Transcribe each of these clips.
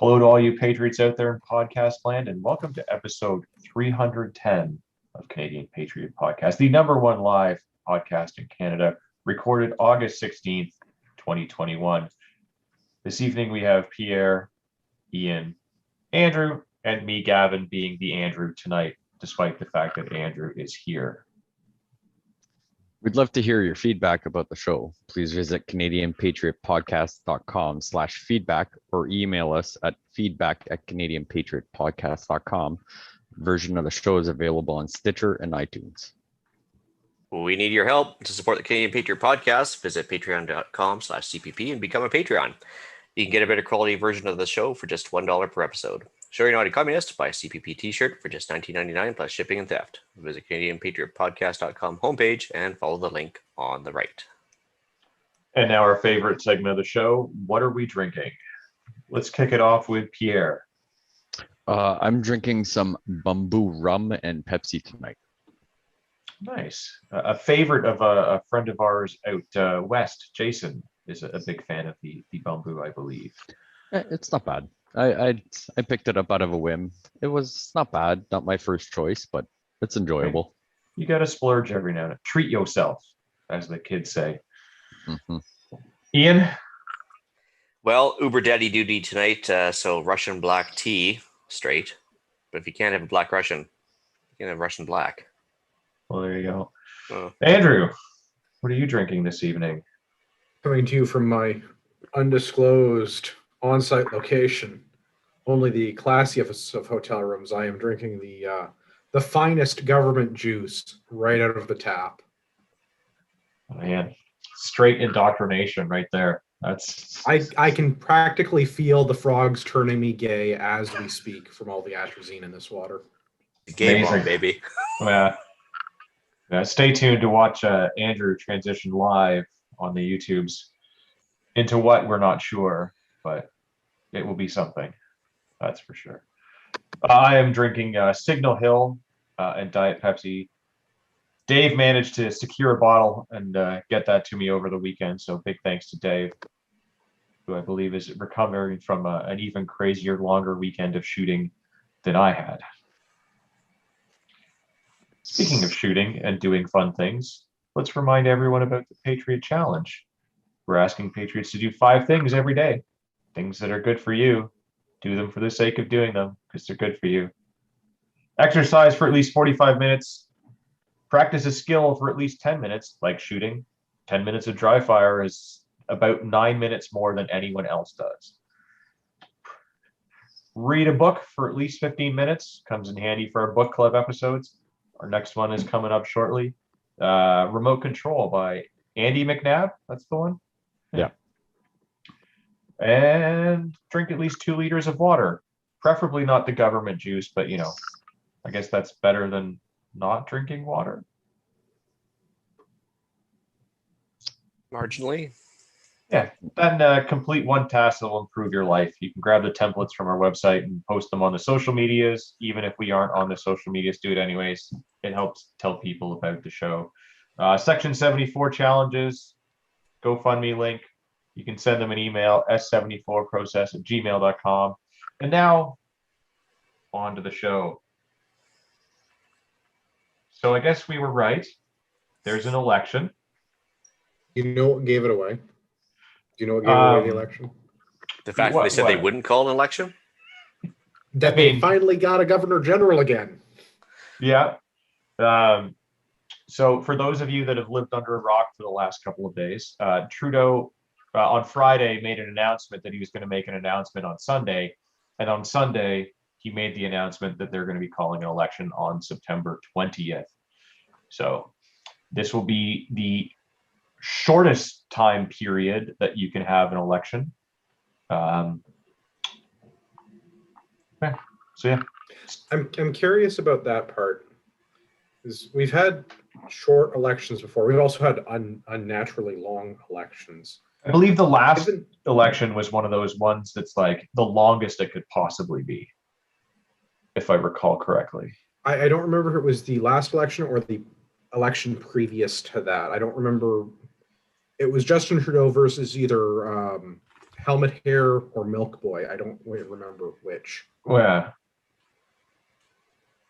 Hello to all you patriots out there in podcast land, and welcome to episode 310 of Canadian Patriot Podcast, the number one live podcast in Canada, recorded August 16th, 2021. This evening we have Pierre, Ian, Andrew, and me, Gavin, being the Andrew tonight, despite the fact that Andrew is here. We'd love to hear your feedback about the show. Please visit CanadianPatriotPodcast.com/feedback or email us at feedback@CanadianPatriotPodcast.com. Version of the show is available on Stitcher and iTunes. We need your help to support the Canadian Patriot Podcast. Visit patreon.com/CPP and become a Patreon. You can get a better quality version of the show for just $1 per episode. Show you're not a communist, buy a CPP t-shirt for just $19.99 plus shipping and theft. Visit CanadianPatriotPodcast.com homepage and follow the link on the right. And now our favorite segment of the show, what are we drinking? Let's kick it off with Pierre. I'm drinking some bamboo rum and Pepsi tonight. Nice. A favorite of a friend of ours out west, Jason, is a big fan of the bamboo, I believe. It's not bad. I picked it up out of a whim. It was not bad, not my first choice, but it's enjoyable. You got to splurge every now and then. Treat yourself, as the kids say. Mm-hmm. Ian? Well, Uber Daddy duty tonight, so Russian black tea, straight. But if you can't have a black Russian, you can have Russian black. Well, there you go. Andrew, what are you drinking this evening? Coming to you from my undisclosed on-site location, only the classiest of hotel rooms, I am drinking the finest government juice right out of the tap. Man, straight indoctrination right there. That's I can practically feel the frogs turning me gay as we speak from all the atrazine in this water. Game on, baby. Yeah. Stay tuned to watch Andrew transition live on the YouTubes into what we're not sure, but it will be something. That's for sure. I am drinking Signal Hill and Diet Pepsi. Dave managed to secure a bottle and get that to me over the weekend, so big thanks to Dave, who I believe is recovering from an even crazier, longer weekend of shooting than I had. Speaking of shooting and doing fun things, let's remind everyone about the Patriot Challenge. We're asking Patriots to do 5 things every day. Things that are good for you. Do them for the sake of doing them, because they're good for you. Exercise for at least 45 minutes. Practice a skill for at least 10 minutes, like shooting. 10 minutes of dry fire is about 9 minutes more than anyone else does. Read a book for at least 15 minutes. Comes in handy for our book club episodes. Our next one is coming up shortly. Remote Control by Andy McNabb. That's the one? Yeah. And drink at least 2 liters of water. Preferably not the government juice, but I guess that's better than not drinking water. Marginally. Yeah, then complete one task that will improve your life. You can grab the templates from our website and post them on the social medias. Even if we aren't on the social medias, do it anyways. It helps tell people about the show. Section 74 challenges, GoFundMe link. You can send them an email, s74process@gmail.com. And now, on to the show. So I guess we were right. There's an election. You know what gave it away? Do you know what gave away the election? The fact that they said they wouldn't call an election? That they finally got a governor general again. Yeah. So for those of you that have lived under a rock for the last couple of days, Trudeau on Friday made an announcement that he was going to make an announcement on Sunday. And on Sunday, he made the announcement that they're going to be calling an election on September 20th. So this will be the shortest time period that you can have an election. So yeah. I'm curious about that part. Because we've had short elections before. We've also had unnaturally long elections. I believe the last election was one of those ones that's like the longest it could possibly be, if I recall correctly. I don't remember if it was the last election or the election previous to that. I don't remember. It was Justin Trudeau versus either Helmet Hair or Milk Boy. I don't remember which. Yeah.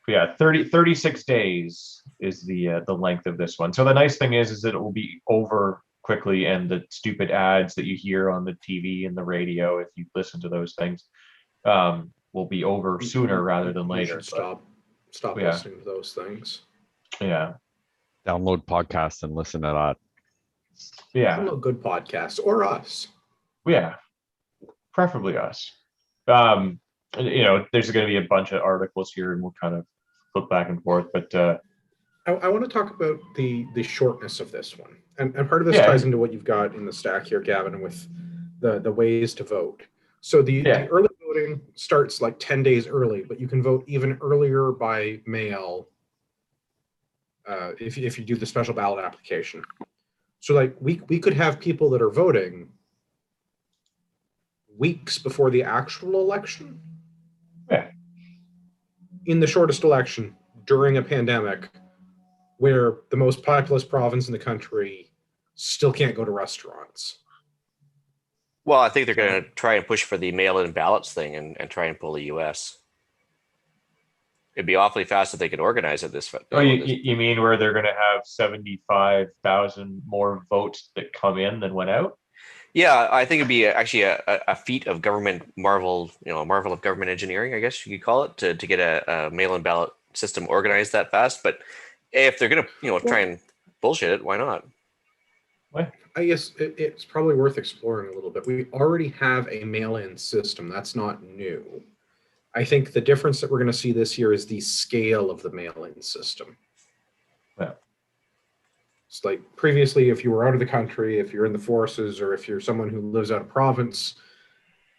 Yeah, 36 days is the length of this one. So the nice thing is that it will be over quickly, and the stupid ads that you hear on the TV and the radio, if you listen to those things, will be over sooner rather than You later. should But, stop yeah. listening to those things. yeah, Download podcasts and listen to that. yeah, Download good podcasts or us. yeah. Preferably us. There's going to be a bunch of articles here, and we'll kind of flip back and forth. But I want to talk about the shortness of this one, and part of this Yeah. ties into what you've got in the stack here, Gavin, with the ways to vote. So the early voting starts like 10 days early, but you can vote even earlier by mail if you do the special ballot application. So like we could have people that are voting weeks before the actual election. Yeah. In the shortest election during a pandemic, where the most populous province in the country still can't go to restaurants. Well, I think they're going to try and push for the mail-in ballots thing and try and pull the U.S. It'd be awfully fast if they could organize it this. Oh, you mean where they're going to have 75,000 more votes that come in than went out? Yeah, I think it'd be actually a feat of government marvel, a marvel of government engineering, I guess you could call it, to get a mail-in ballot system organized that fast. But if they're going to, try and bullshit it, why not? I guess it's probably worth exploring a little bit. We already have a mail-in system. That's not new. I think the difference that we're going to see this year is the scale of the mail-in system. Yeah. It's like previously, if you were out of the country, if you're in the forces, or if you're someone who lives out of province,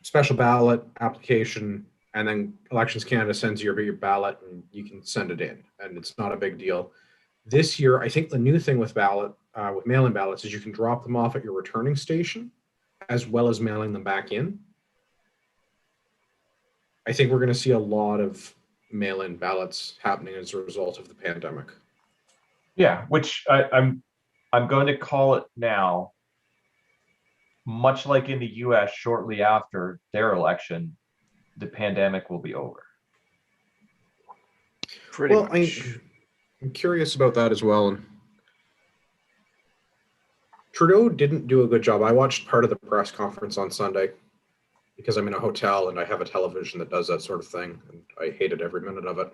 special ballot application, and then Elections Canada sends you your ballot and you can send it in, and it's not a big deal. This year, I think the new thing with mail-in ballots is you can drop them off at your returning station as well as mailing them back in. I think we're going to see a lot of mail-in ballots happening as a result of the pandemic. Yeah, which I'm going to call it now. Much like in the U.S., shortly after their election, the pandemic will be over. Pretty much. I'm curious about that as well. And Trudeau didn't do a good job. I watched part of the press conference on Sunday because I'm in a hotel and I have a television that does that sort of thing, and I hated every minute of it.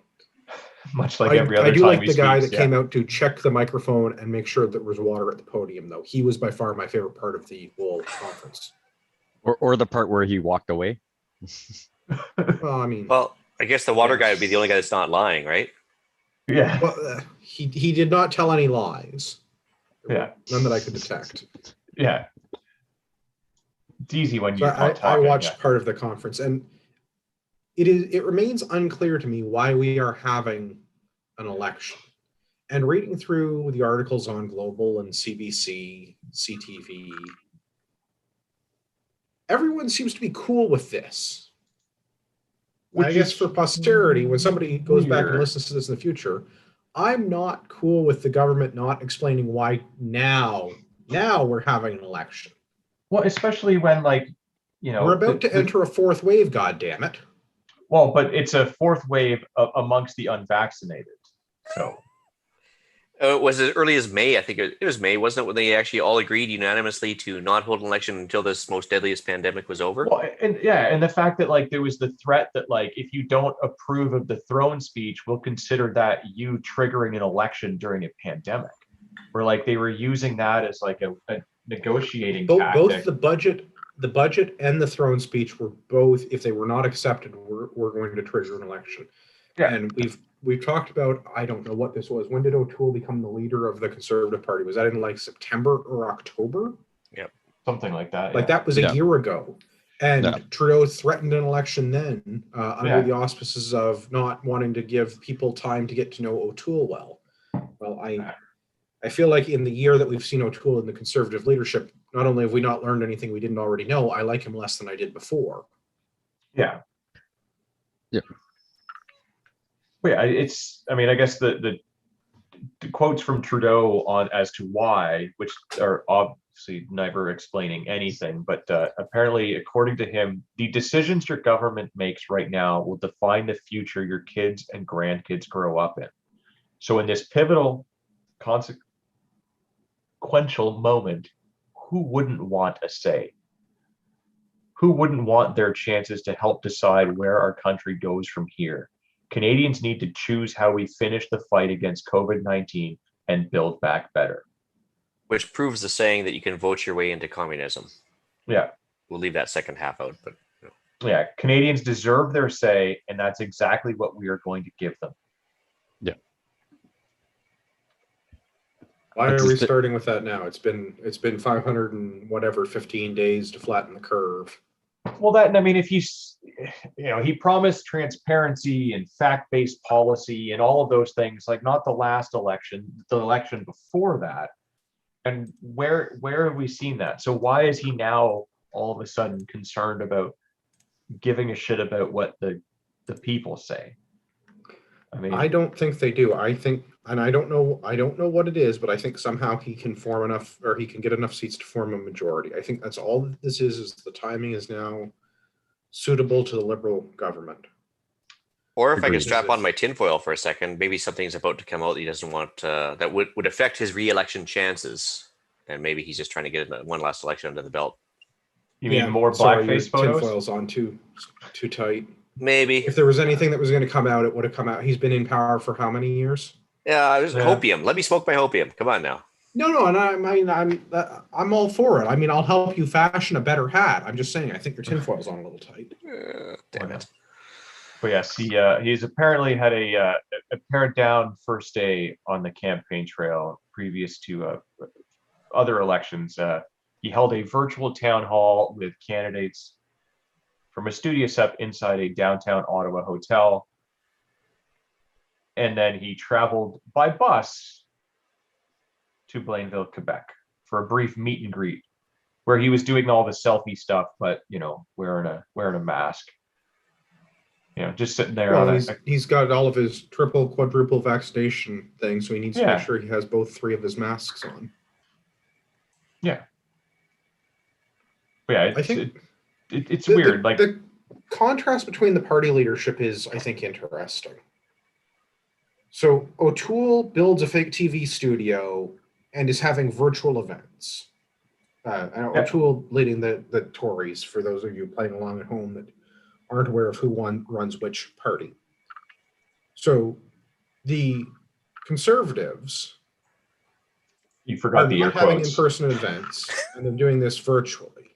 Much like every other I do time like he the guy speaks, that came out to check the microphone and make sure there was water at the podium, though. He was by far my favorite part of the whole conference. Or the part where he walked away. Well, I mean, Well, I guess the water guy would be the only guy that's not lying, right? Yeah. well, he did not tell any lies. Yeah. None that I could detect. Yeah. It's easy when So you're not I talking. watched Yeah. part of the conference, and it remains unclear to me why we are having an election. And reading through the articles on Global and CBC, CTV, everyone seems to be cool with this. I guess for posterity, when somebody goes back and weird. listens to this in the future, I'm not cool with the government not explaining why now we're having an election. Well, especially when, We're about to enter a fourth wave, goddammit. Well, but it's a fourth wave amongst the unvaccinated. So Was as early as May? I think it was May, wasn't it, when they actually all agreed unanimously to not hold an election until this most deadliest pandemic was over? well, and the fact that there was the threat that if you don't approve of the throne speech, we'll consider that you triggering an election during a pandemic. Where they were using that as a negotiating tactic. Both the budget and the throne speech were both, if they were not accepted, were going to trigger an election. Yeah. And we've talked about, I don't know what this was. When did O'Toole become the leader of the Conservative Party? Was that in September or October? Yep. Something like that. That was a year ago. And Trudeau threatened an election then under the auspices of not wanting to give people time to get to know O'Toole well. Well, I feel like in the year that we've seen O'Toole in the Conservative leadership, not only have we not learned anything we didn't already know, I like him less than I did before. Yeah. Yeah. Yeah, I guess the quotes from Trudeau on as to why, which are obviously never explaining anything, but apparently, according to him, the decisions your government makes right now will define the future your kids and grandkids grow up in. So in this pivotal, consequential moment, who wouldn't want a say? Who wouldn't want their chances to help decide where our country goes from here? Canadians need to choose how we finish the fight against COVID-19 and build back better. Which proves the saying that you can vote your way into communism. Yeah. We'll leave that second half out, but Yeah, Canadians deserve their say, and that's exactly what we are going to give them. Why are we starting with that now? It's been 500 and whatever 15 days to flatten the curve. Well, that, I mean, if he promised transparency and fact-based policy and all of those things, like not the last election, the election before that. And where have we seen that? So why is he now all of a sudden concerned about giving a shit about what the people say? I mean, I don't think they do. I think, and I don't know what it is, but I think somehow he can form enough, or he can get enough seats to form a majority. I think that's all that this is the timing is now suitable to the Liberal government. or if I Agreed. can strap on my tinfoil for a second, maybe something's about to come out that he doesn't want that would affect his re-election chances, and maybe he's just trying to get one last election under the belt. you mean more sorry, your blackface photos? tinfoil's on too tight. Maybe. If there was anything that was going to come out, it would have come out. He's been in power for how many years? Yeah, there's Yeah. hopium. Let me smoke my hopium. Come on now. No, and I'm all for it. I mean, I'll help you fashion a better hat. I'm just saying, I think your tinfoil's on a little tight. Damn it. But yes, he's apparently had a pared down first day on the campaign trail previous to other elections. He held a virtual town hall with candidates from a studio set inside a downtown Ottawa hotel. And then he traveled by bus to Blainville, Quebec for a brief meet and greet where he was doing all the selfie stuff, but wearing a mask. Just sitting there Well, on he's got all of his triple, quadruple vaccination things, so he needs to Yeah. make sure he has both three of his masks on. Yeah. But yeah, I think it's The- weird. the contrast between the party leadership is, I think, interesting. So O'Toole builds a fake TV studio and is having virtual events. And O'Toole leading the Tories, for those of you playing along at home that aren't aware of who runs which party. So the Conservatives you forgot are the air not having quotes. in-person events, and they're doing this virtually.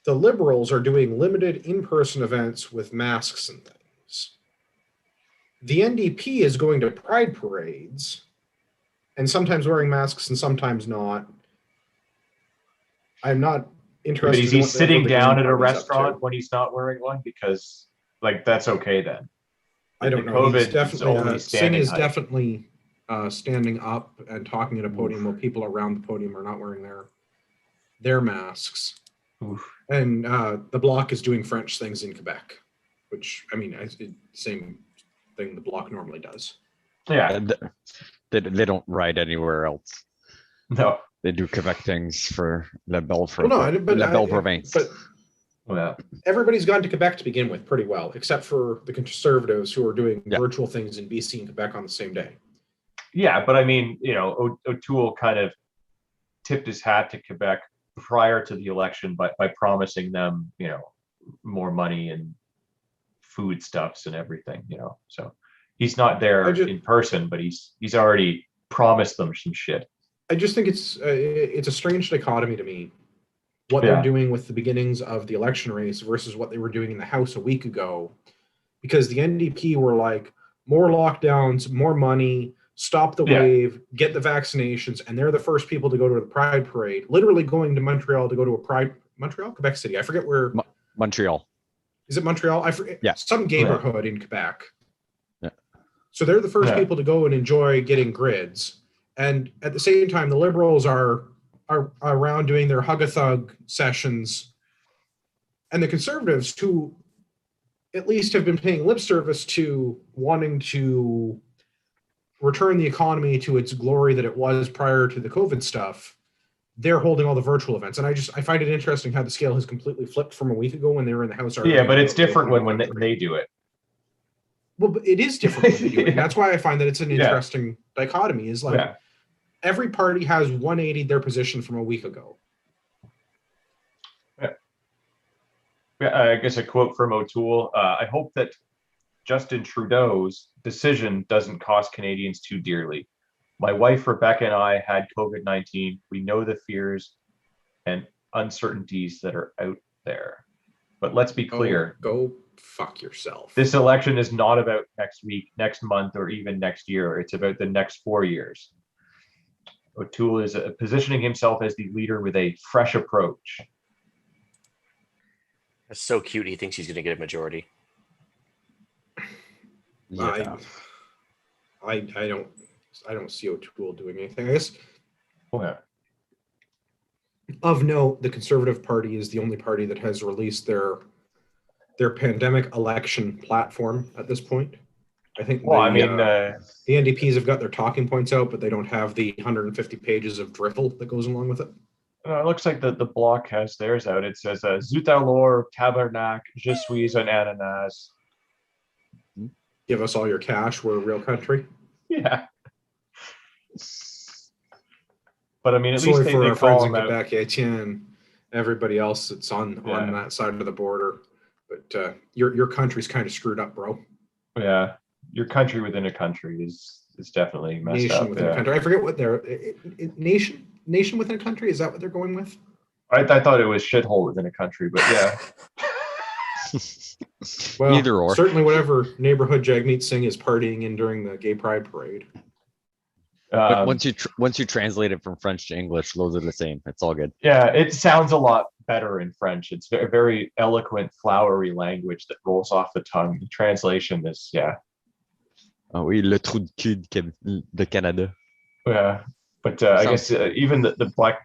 The Liberals are doing limited in-person events with masks and things. The NDP is going to pride parades and sometimes wearing masks and sometimes not. I'm not interested. But is he sitting the down Green at a Party's up restaurant to. when he's not wearing one? Because that's okay then. I don't The know. He's COVID is definitely only Singh standing is height. definitely standing up and talking at a podium while people around the podium are not wearing their masks. Oof. And the Bloc is doing French things in Quebec, which, I mean, it's the same thing the Bloc normally does. Yeah. They don't ride anywhere else. No. They do Quebec things for La Belle, Well, no, but La Belle Province. But Yeah. everybody's gone to Quebec to begin with pretty well, except for the Conservatives who are doing Yeah. virtual things in BC and Quebec on the same day. Yeah, but I mean, O'Toole kind of tipped his hat to Quebec prior to the election by promising them, more money and foodstuffs and everything, So he's not there in person, but he's already promised them some shit. I just think it's a strange dichotomy to me, what Yeah. they're doing with the beginnings of the election race versus what they were doing in the House a week ago, because the NDP were like, more lockdowns, more money, stop the wave, get the vaccinations, and they're the first people to go to the Pride Parade, literally going to Montreal to go to a Quebec City. I forget where. Montreal. Is it Montreal? I forget. Yeah. Some neighborhood in Quebec. Yeah. So they're the first people to go and enjoy getting grids. And at the same time, the Liberals are around doing their hug-a-thug sessions. And the Conservatives, who at least have been paying lip service to wanting to return the economy to its glory that it was prior to the COVID stuff, they're holding all the virtual events. And I find it interesting how the scale has completely flipped from a week ago when they were in the house. Yeah, but it's arguing different about when the country. they do it. Well, but it is different when they do it. And Yeah. that's why I find that it's an Yeah. interesting dichotomy is like Yeah. every party has 180 their position from a week ago. Yeah, I guess a quote from O'Toole. I hope that Justin Trudeau's decision doesn't cost Canadians too dearly. My wife Rebecca and I had COVID-19. We know the fears and uncertainties that are out there. But let's be clear. Go fuck yourself. This election is not about next week, next month, or even next year. It's about the next 4 years. O'Toole is positioning himself as the leader with a fresh approach. That's so cute. He thinks he's going to get a majority. Yeah. I don't see O'Toole doing anything. I guess Oh, yeah. of note, the Conservative Party is the only party that has released their pandemic election platform at this point. I think Well, I the mean, NDPs have got their talking points out, but they don't have the 150 pages of drivel that goes along with it. it looks like the Bloc has theirs out. It says, Zut alors, tabernacle, je suis un ananas. Give us all your cash. We're a real country. Yeah. But I mean, at Sorry least for they our friends call in them out. Quebec, Etienne, everybody else that's on that side of the border. But your country's kind of screwed up, bro. Yeah. Your country within a country is definitely messed Nation up. within a country. I forget what they're nation within a country. Is that what they're going with? I thought it was shithole within a country, but yeah. Well, Either or. certainly whatever neighborhood Jagmeet Singh is partying in during the Gay Pride Parade. But once you translate it from French to English, those are the same. It's all good. Yeah, it sounds a lot better in French. It's very, very eloquent, flowery language that rolls off the tongue. The translation is, yeah. Oh oui, le trou de cul de Canada. Yeah. But I guess even the Bloc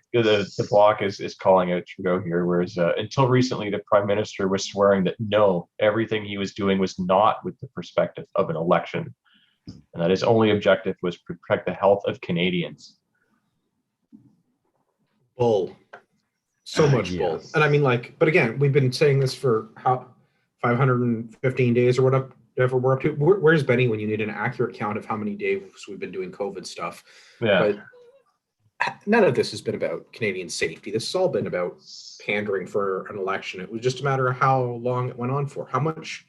is calling out Trudeau here, whereas until recently, the Prime Minister was swearing that no, everything he was doing was not with the perspective of an election, and that his only objective was to protect the health of Canadians. Bull. So much bull. Yes. And I mean, like, but again, we've been saying this for 515 days or whatever we're up to. Where's Benny when you need an accurate count of how many days we've been doing COVID stuff? Yeah. But none of this has been about Canadian safety. This has all been about pandering for an election. It was just a matter of how long it went on for. How much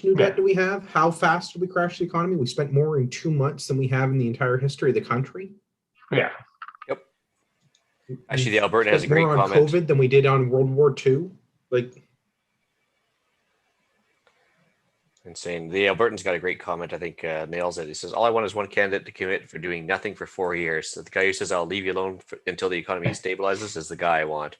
new debt do we have? How fast did we crash the economy? We spent more in 2 months than we have in the entire history of the country. Yeah. Yep. Actually, the Albertan has a great more on comment. COVID than we did on World War II. Like, Insane. The Albertan's got a great comment. I think nails it. He says, "All I want is one candidate to commit for doing nothing for 4 years. So the guy who says I'll leave you alone until the economy stabilizes is the guy I want."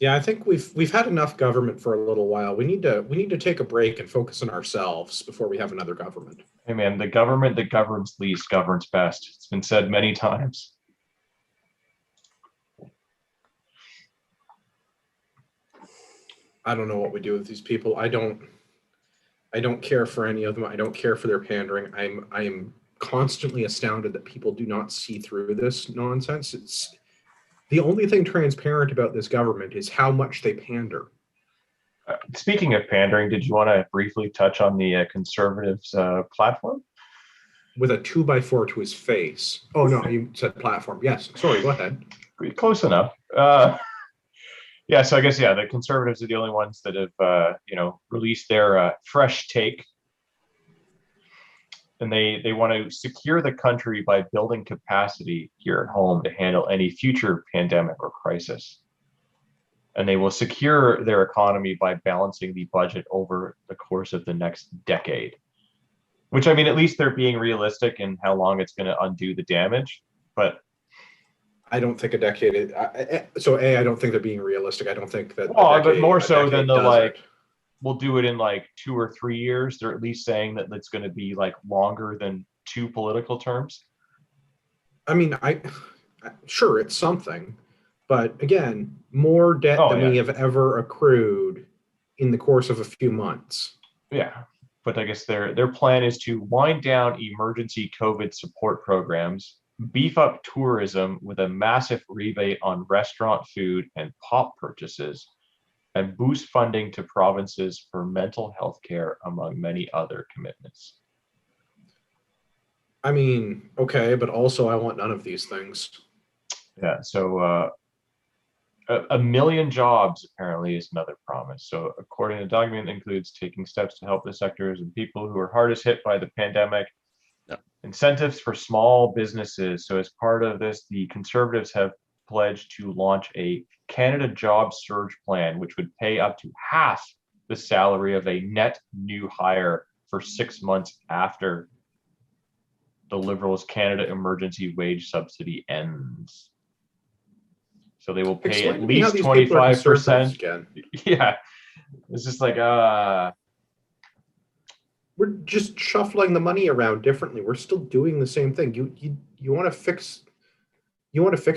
yeah, I think we've had enough government for a little while. We need to take a break and focus on ourselves before we have another government. Hey man, the government that governs least governs best. It's been said many times. I don't know what we do with these people. I don't care for any of them. I don't care for their pandering. I am constantly astounded that people do not see through this nonsense. It's the only thing transparent about this government is how much they pander. Speaking of pandering, did you want to briefly touch on the Conservatives' platform? With a 2x4 to his face. Oh no, you said platform. Yes. Sorry, go ahead. Close enough. Yeah, so I guess the Conservatives are the only ones that have released their fresh take, and they want to secure the country by building capacity here at home to handle any future pandemic or crisis, and they will secure their economy by balancing the budget over the course of the next decade. Which, I mean, at least they're being realistic in how long it's going to undo the damage, but. I don't think a decade is, I don't think they're being realistic. I don't think that. But more so than we'll do it in like 2 or 3 years. They're at least saying that it's going to be like longer than 2 political terms. I mean, sure, it's something, but again, more debt than we have ever accrued in the course of a few months. Yeah, but I guess their plan is to wind down emergency COVID support programs, beef up tourism with a massive rebate on restaurant food and pop purchases, and boost funding to provinces for mental health care, among many other commitments. I mean, okay, but also I want none of these things. Yeah, so a million jobs apparently is another promise. So according to the document, it includes taking steps to help the sectors and people who are hardest hit by the pandemic. Yeah. Incentives for small businesses. So as part of this, the Conservatives have pledged to launch a Canada Job Surge Plan, which would pay up to half the salary of a net new hire for 6 months after the Liberals' Canada Emergency Wage Subsidy ends. So they will pay Explain at to me how least these people are 25%. conservatives again. Yeah. It's just like, We're just shuffling the money around differently. We're still doing the same thing. You want to fix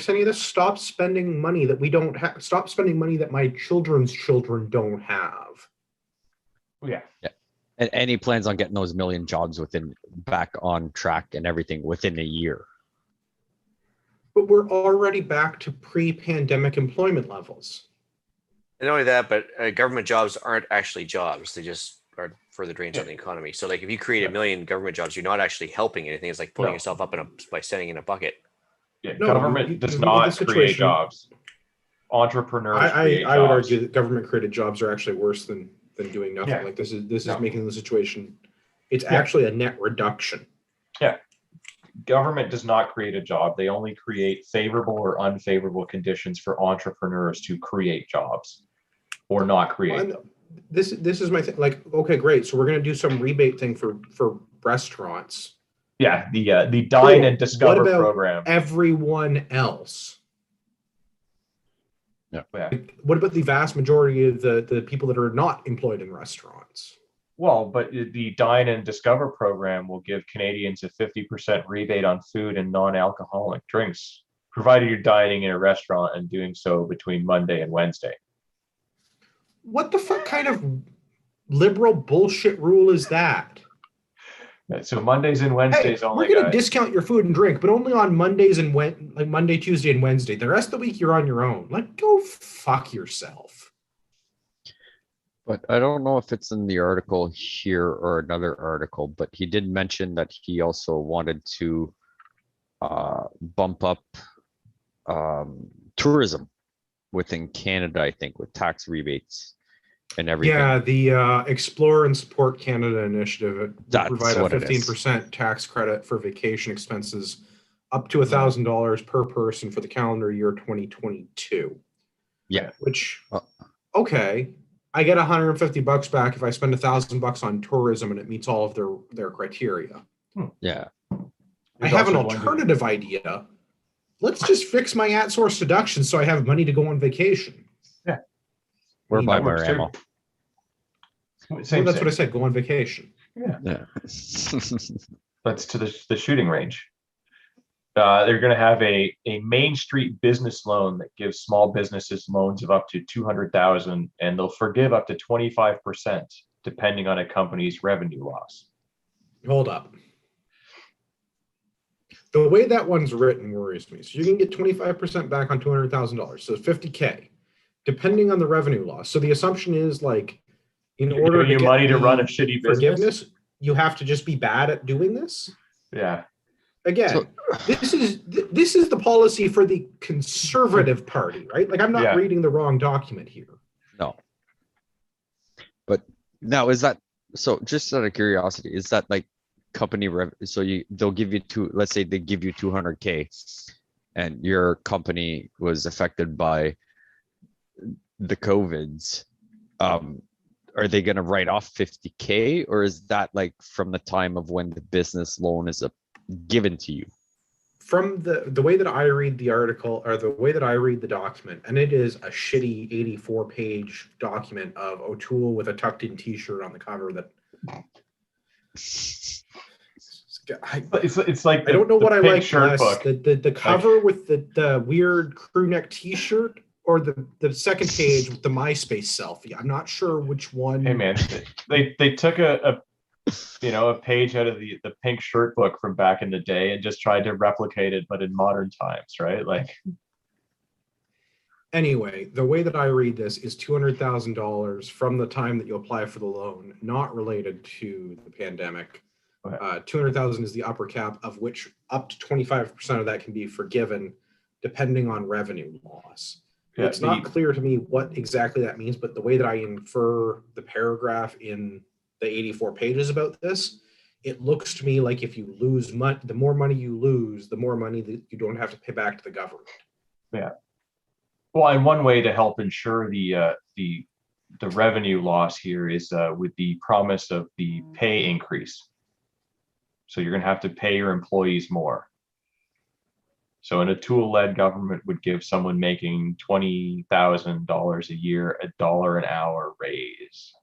any of this? Stop spending money that we don't have. Stop spending money that my children's children don't have. yeah. And any plans on getting those million jobs back on track and everything within a year? But we're already back to pre-pandemic employment levels. And not only that, but government jobs aren't actually jobs. They just are further drains on the economy. So like if you create a million government jobs, you're not actually helping anything. It's like pulling yourself up by standing in a bucket. Yeah. No, Government does you not need the create situation. jobs. Entrepreneurs create I would jobs. argue that government created jobs are actually worse than doing nothing. Yeah. Like this is No. making the situation. It's Yeah. actually a net reduction. Yeah. Government does not create a job. They only create favorable or unfavorable conditions for entrepreneurs to create jobs or not create. Well, this is my thing. Like, okay, great. So we're gonna do some rebate thing for restaurants. Yeah, the Dine Cool. and Discover What about program. everyone else? Yeah. What about the vast majority of the people that are not employed in restaurants? Well, but the Dine and Discover program will give Canadians a 50% rebate on food and non-alcoholic drinks, provided you're dining in a restaurant and doing so between Monday and Wednesday. What the fuck kind of liberal bullshit rule is that? So Mondays and Wednesdays Hey, only, we're gonna guys. discount your food and drink, but only on Mondays and like Monday, Tuesday, and Wednesday. The rest of the week you're on your own. Like, go fuck yourself. But I don't know if it's in the article here or another article, but he did mention that he also wanted to bump up tourism within Canada, I think, with tax rebates and everything. Yeah, the Explore and Support Canada initiative will That's provide a what it is. 15% tax credit for vacation expenses up to $1,000 per person for the calendar year 2022. Yeah. Which, okay, I get $150 back if I spend $1,000 on tourism and it meets all of their criteria. Yeah. I have an alternative idea. Let's just fix my at-source deduction so I have money to go on vacation. Yeah. Or buy That more works too. ammo. Same, Well, that's what I said. Go on vacation. Yeah. Yeah. That's to the shooting range. They're going to have a Main Street business loan that gives small businesses loans of up to $200,000, and they'll forgive up to 25% depending on a company's revenue loss. Hold up. The way that one's written worries me. So you can get 25% back on $200,000. So $50K, depending on the revenue loss. So the assumption is like, in You're order giving to you get money to the run a shitty business. forgiveness, you have to just be bad at doing this. Yeah. Again, So- this is the policy for the Conservative Party, right? Like I'm not Yeah. reading the wrong document here. No. But now is that, so just out of curiosity, is that like company so they'll give you let's say they give you 200K and your company was affected by the COVIDs, are they going to write off 50K, or is that like from the time of when the business loan is given to you? From the way that I read the article, or the way that I read the document, and it is a shitty 84-page document of O'Toole with a tucked-in T-shirt on the cover that It's like I don't know what I like shirt less, book. the cover with the weird crew neck T-shirt, or the second page with the MySpace selfie. I'm not sure which one. Hey man, they took a a page out of the pink shirt book from back in the day and just tried to replicate it, but in modern times, right? Like, Anyway, the way that I read this is $200,000 from the time that you apply for the loan, not related to the pandemic. Okay. 200,000 is the upper cap, of which up to 25% of that can be forgiven depending on revenue loss. yeah, It's not clear to me what exactly that means, but the way that I infer the paragraph in the 84 pages about this, it looks to me like if you lose money, the more money you lose, the more money that you don't have to pay back to the government. yeah. Well, and one way to help ensure the revenue loss here is with the promise of the pay increase. So you're going to have to pay your employees more. So in a tool-led government would give someone making $20,000 a year $1 an hour raise.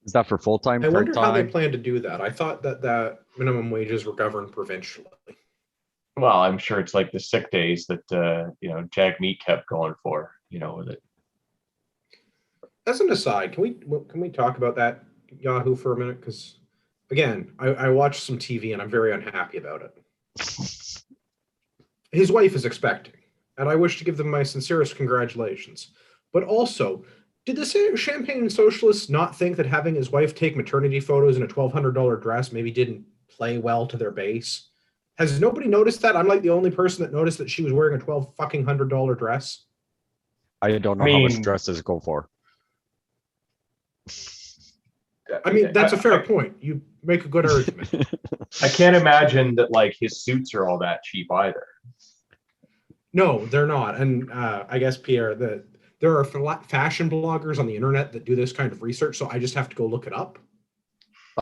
Is that for full-time, I wonder how they part-time? plan to do that. I thought that minimum wages were governed provincially. Well, I'm sure it's like the sick days that Jagmeet kept going for, with it. As an aside, can we talk about that Yahoo for a minute? Because again, I watched some TV and I'm very unhappy about it. His wife is expecting, and I wish to give them my sincerest congratulations. But also, did the Champagne Socialists not think that having his wife take maternity photos in a $1,200 dress maybe didn't play well to their base? Has nobody noticed that? I'm like the only person that noticed that she was wearing a $1,200 dress. I don't know how much dresses go for. I mean, that's a fair point. You make a good argument. I can't imagine that like his suits are all that cheap either. No, they're not. And I guess, Pierre, there are fashion bloggers on the internet that do this kind of research, so I just have to go look it up.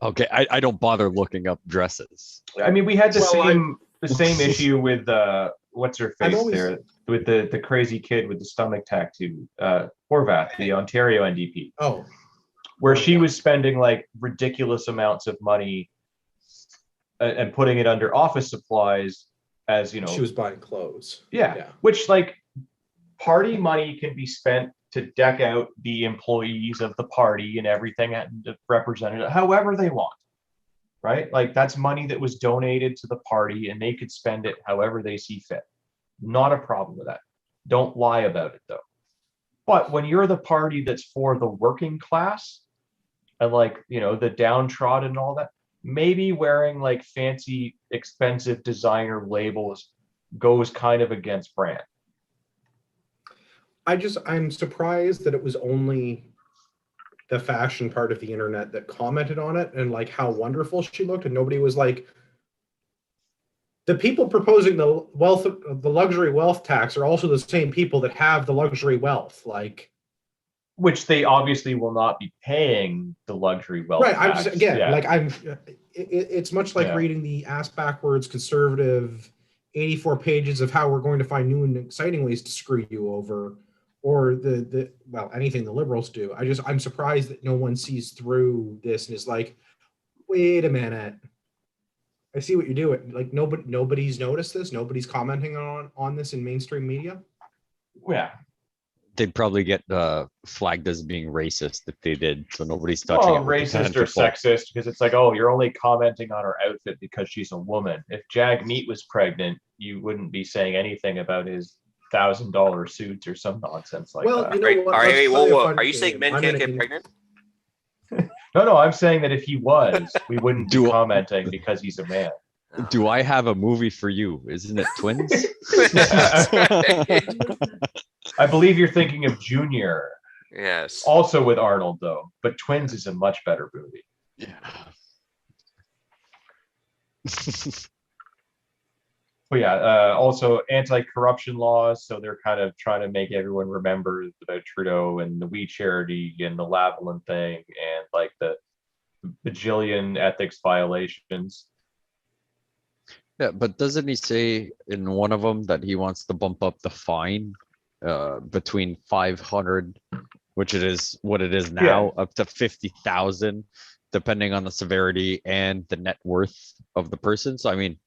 Okay, I don't bother looking up dresses. I mean, we had the Well, same issue with what's her face always- there with the crazy kid with the stomach tattoo, Horvath, the Ontario NDP, Oh, where she was spending like ridiculous amounts of money and putting it under office supplies as she was buying clothes. yeah, which like party money can be spent to deck out the employees of the party and everything and represented however they want, right? Like that's money that was donated to the party and they could spend it however they see fit. Not a problem with that. Don't lie about it though. But when you're the party that's for the working class and like, the downtrodden and all that, maybe wearing like fancy, expensive designer labels goes kind of against brand. I'm surprised that it was only the fashion part of the internet that commented on it and like how wonderful she looked, and nobody was like, the people proposing the luxury wealth tax are also the same people that have the luxury wealth, like, which they obviously will not be paying the luxury wealth right. I'm tax. just again Yeah. like it's much like reading the ass backwards conservative 84 pages of how we're going to find new and exciting ways to screw you over, or anything the liberals do. I'm surprised that no one sees through this and is like, wait a minute, I see what you're doing. Like nobody's noticed this. Nobody's commenting on this in mainstream media. Yeah. They'd probably get flagged as being racist if they did. So nobody's touching it. with the Racist 10 or football. sexist because it's like, oh, you're only commenting on her outfit because she's a woman. If Jagmeet was pregnant, you wouldn't be saying anything about his $1,000 suits or some nonsense like Well, that. you know what? Are, Let's hey, play a whoa, fun are you saying game. men I'm can't gonna get pregnant? No, I'm saying that if he was, we wouldn't be Do- commenting because he's a man. Do I have a movie for you? Isn't it Twins? I believe you're thinking of Junior, Yes. also with Arnold though, but Twins is a much better movie. Yeah. But yeah, also anti-corruption laws. So they're kind of trying to make everyone remember about Trudeau and the We Charity and the Lavalin thing and like the bajillion ethics violations. Yeah, but doesn't he say in one of them that he wants to bump up the fine between 500, which it is what it is now, up to 50,000, depending on the severity and the net worth of the person. So I mean,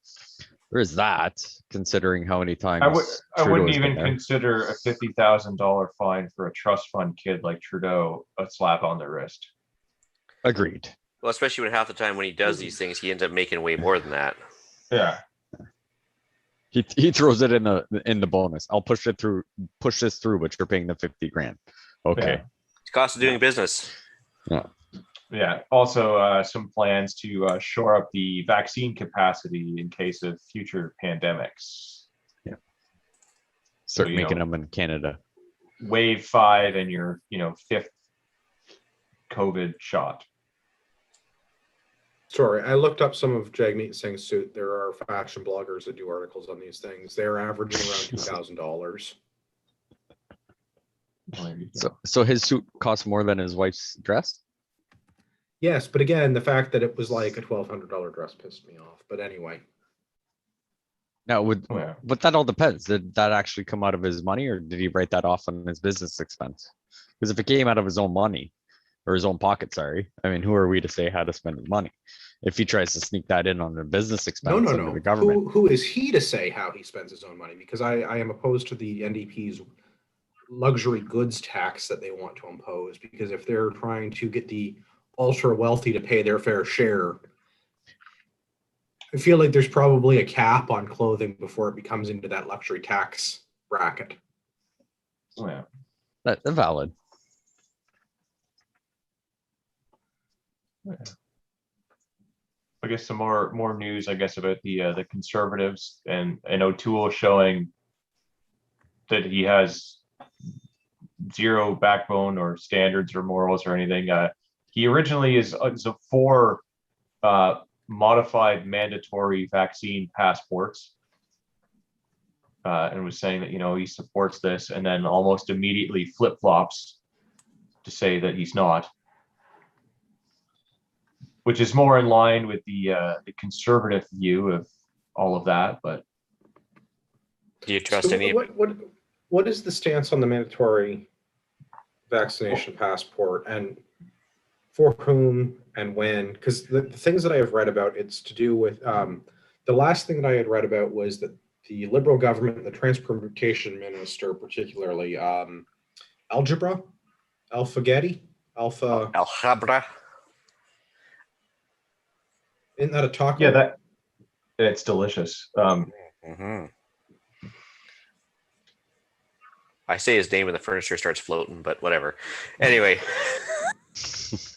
there is that, considering how many times I wouldn't Trudeau's been even there. consider a $50,000 fine for a trust fund kid like Trudeau a slap on the wrist. Agreed. Well, especially when half the time when he does these things, he ends up making way more than that. Yeah. He throws it in the bonus. I'll push this through, but you're paying the 50 grand. Okay. It's cost of doing business. Yeah. Also, some plans to shore up the vaccine capacity in case of future pandemics. Start So, making them in Canada. Wave 5 and your, 5th COVID shot. Sorry, I looked up some of Jagmeet Singh's suit. There are fashion bloggers that do articles on these things. They're averaging around $2,000. So his suit costs more than his wife's dress? Yes, but again, the fact that it was like a $1,200 dress pissed me off. But anyway. Now, but that all depends. Did that actually come out of his money, or did he write that off on his business expense? Because if it came out of his own money, or his own pocket, sorry, I mean, who are we to say how to spend his money? If he tries to sneak that in on the business expense under the government. Who is he to say how he spends his own money? Because I am opposed to the NDP's luxury goods tax that they want to impose. Because if they're trying to get the ultra wealthy to pay their fair share, I feel like there's probably a cap on clothing before it becomes into that luxury tax bracket. Yeah. That's valid. Yeah. I guess some more news, I guess, about the Conservatives and O'Toole showing that he has zero backbone or standards or morals or anything. He originally is for modified mandatory vaccine passports, and was saying that he supports this, and then almost immediately flip-flops to say that he's not, which is more in line with the conservative view of all of that. But do you trust any? What is the stance on the mandatory vaccination passport, and for whom and when? Because the things that I have read about, it's to do with the last thing that I had read about was that the Liberal government, the transportation minister, particularly Algebra, Alpha. Isn't that a taco? yeah, it's delicious. I say his name and the furniture starts floating, but whatever. Anyway.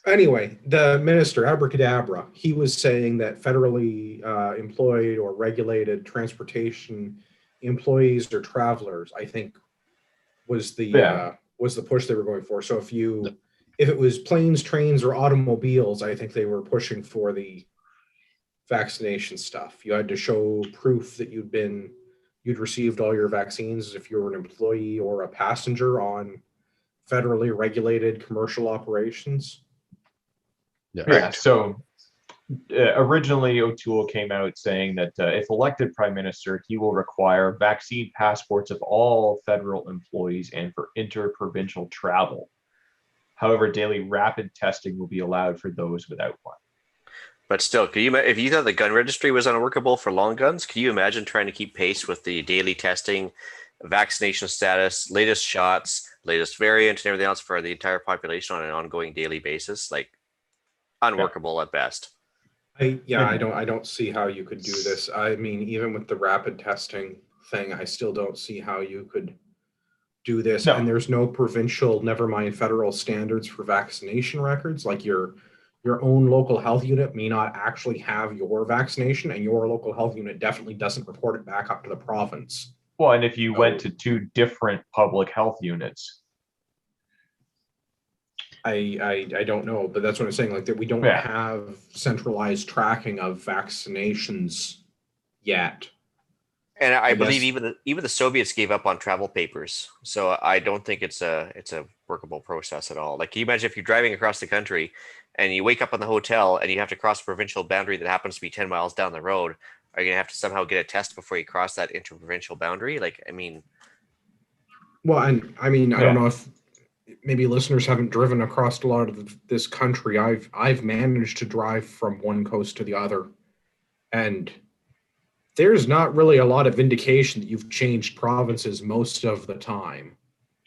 Anyway, the minister, Abracadabra, he was saying that federally employed or regulated transportation employees or travelers, I think, was the push they were going for. So if it was planes, trains, or automobiles, I think they were pushing for the vaccination stuff. You had to show proof that you'd received all your vaccines if you were an employee or a passenger on federally regulated commercial operations. Yeah. So originally, O'Toole came out saying that if elected prime minister, he will require vaccine passports of all federal employees and for interprovincial travel. However, daily rapid testing will be allowed for those without one. But still, if you thought the gun registry was unworkable for long guns, can you imagine trying to keep pace with the daily testing, vaccination status, latest shots, latest variant, and everything else for the entire population on an ongoing daily basis? Like, unworkable at best. I don't see how you could do this. I mean, even with the rapid testing thing, I still don't see how you could do this. No. And there's no provincial, never mind federal standards for vaccination records. Like your own local health unit may not actually have your vaccination, and your local health unit definitely doesn't report it back up to the province. Well, and if you went to two different public health units, I don't know, but that's what I'm saying. Like that, we don't have centralized tracking of vaccinations yet. And I believe even the Soviets gave up on travel papers, so I don't think it's a workable process at all. Like, can you imagine if you're driving across the country and you wake up in the hotel and you have to cross a provincial boundary that happens to be 10 miles down the road? Are you gonna have to somehow get a test before you cross that interprovincial boundary? Like, I mean, well, and I mean, I don't know if maybe listeners haven't driven across a lot of this country. I've managed to drive from one coast to the other, and there's not really a lot of indication that you've changed provinces most of the time.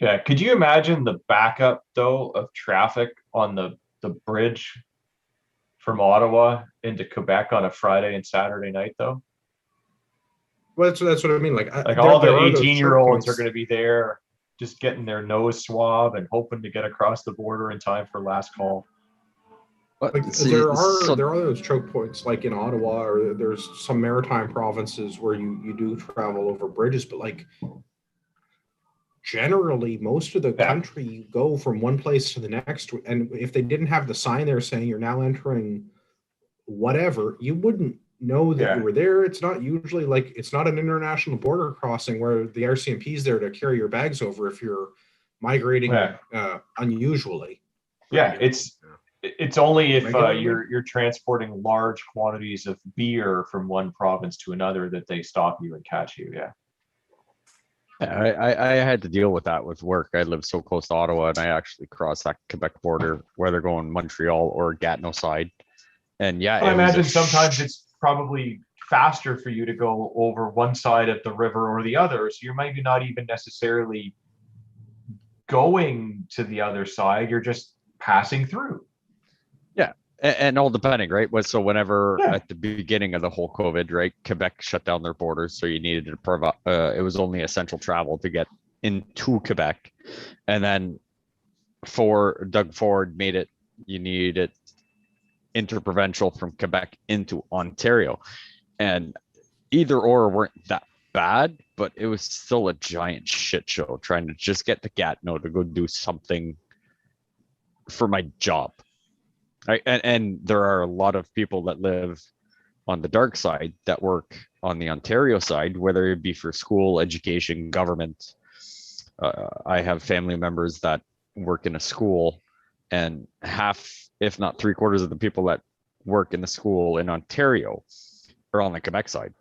Yeah. Could you imagine the backup though of traffic on the bridge from Ottawa into Quebec on a Friday and Saturday night, though. Well, that's what I mean. Like All the there are those 18-year-olds choke are going to be there just getting their nose swab and hoping to get across the border in time for last call. But Like see, there are so those choke points like in Ottawa, or there's some maritime provinces where you do travel over bridges, but like generally most of the Yeah. country you go from one place to the next, and if they didn't have the sign there saying you're now entering whatever, you wouldn't know that Yeah. you were there. It's not usually like it's not an international border crossing where the RCMP is there to carry your bags over if you're migrating unusually. Yeah, it's only if Am I getting it right? you're transporting large quantities of beer from one province to another that they stop you and catch you. Yeah. I had to deal with that with work. I live so close to Ottawa, and I actually cross that Quebec border where they're going Montreal or Gatineau side. And yeah, I it was imagine sometimes it's probably faster for you to go over one side of the river or the other. So you're maybe not even necessarily going to the other side. You're just passing through. and all depending, right? So whenever Yeah. at the beginning of the whole COVID, right, Quebec shut down their borders, so you needed to provide. It was only essential travel to get into Quebec, and then for Doug Ford made it, you needed interprovincial from Quebec into Ontario, and either or weren't that bad, but it was still a giant shit show trying to just get to Gatineau to go do something for my job. Right? And there are a lot of people that live on the dark side that work on the Ontario side, whether it be for school, education, government. I have family members that work in a school, and half, if not 3/4 of the people that work in the school in Ontario are on the Quebec side.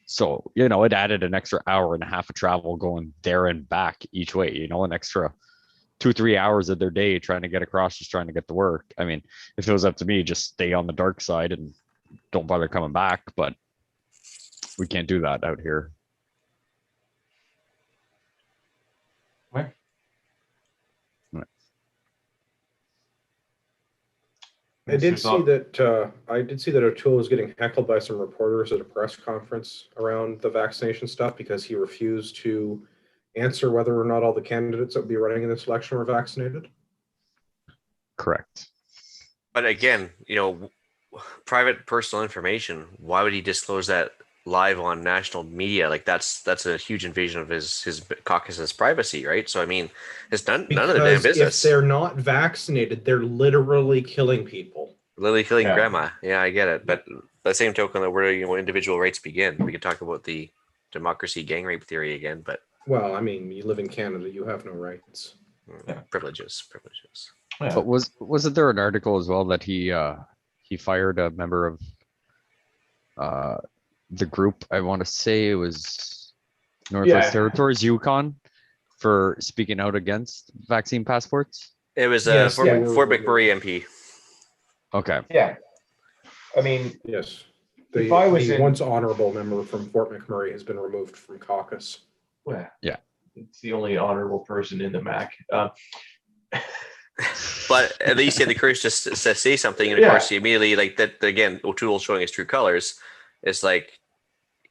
So, it added an extra hour and a half of travel going there and back each way, an extra 2-3 hours of their day trying to get across, just trying to get to work. I mean, if it was up to me, just stay on the dark side and don't bother coming back, but we can't do that out here. Where? I did see that O'Toole was getting heckled by some reporters at a press conference around the vaccination stuff because he refused to answer whether or not all the candidates that would be running in this election were vaccinated. Correct. But again, private personal information. Why would he disclose that live on national media? Like that's a huge invasion of his caucus's privacy, right? So I mean, it's none of their damn business. If they're not vaccinated, they're literally killing people. Literally killing Yeah. grandma. Yeah, I get it. But by the same token, where individual rights begin, we could talk about the democracy gang rape theory again. But Well, I mean, you live in Canada, you have no rights. privileges. Yeah. But wasn't there an article as well that he fired a member of the group? I want to say it was Northwest Yeah. Territories, Yukon, for speaking out against vaccine passports. It was Yes, Fort yeah. McMurray MP. Okay. Yeah. I mean, Yes. If I was the in- once honorable member from Fort McMurray has been removed from caucus. well, Yeah. it's the only honorable person in the MAC. But at least he had the courage to say something, and of Yeah. course he immediately like that again. O'Toole showing his true colors. It's like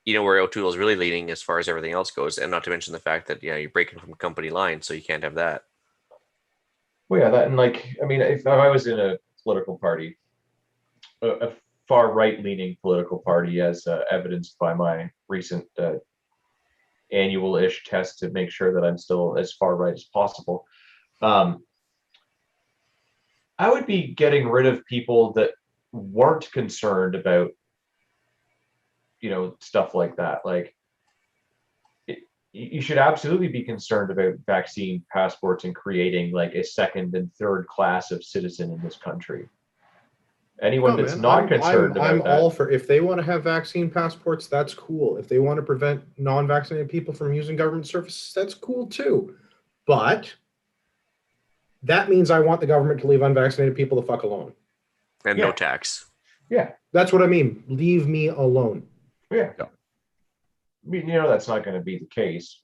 where O'Toole is really leaning as far as everything else goes, and not to mention the fact that you're breaking from company lines, so you can't have that. Well, yeah, that and if I was in a political party, a far right-leaning political party, as evidenced by my recent annual-ish test to make sure that I'm still as far right as possible. I would be getting rid of people that weren't concerned about, stuff like that. Like, you should absolutely be concerned about vaccine passports and creating like a second and third class of citizen in this country. Anyone that's not concerned about I'm that. all for, if they want to have vaccine passports, that's cool. If they want to prevent non-vaccinated people from using government services, that's cool too. But that means I want the government to leave unvaccinated people the fuck alone. And Yeah. no tax. Yeah. That's what I mean. Leave me alone. Yeah. Yeah. I mean, that's not going to be the case.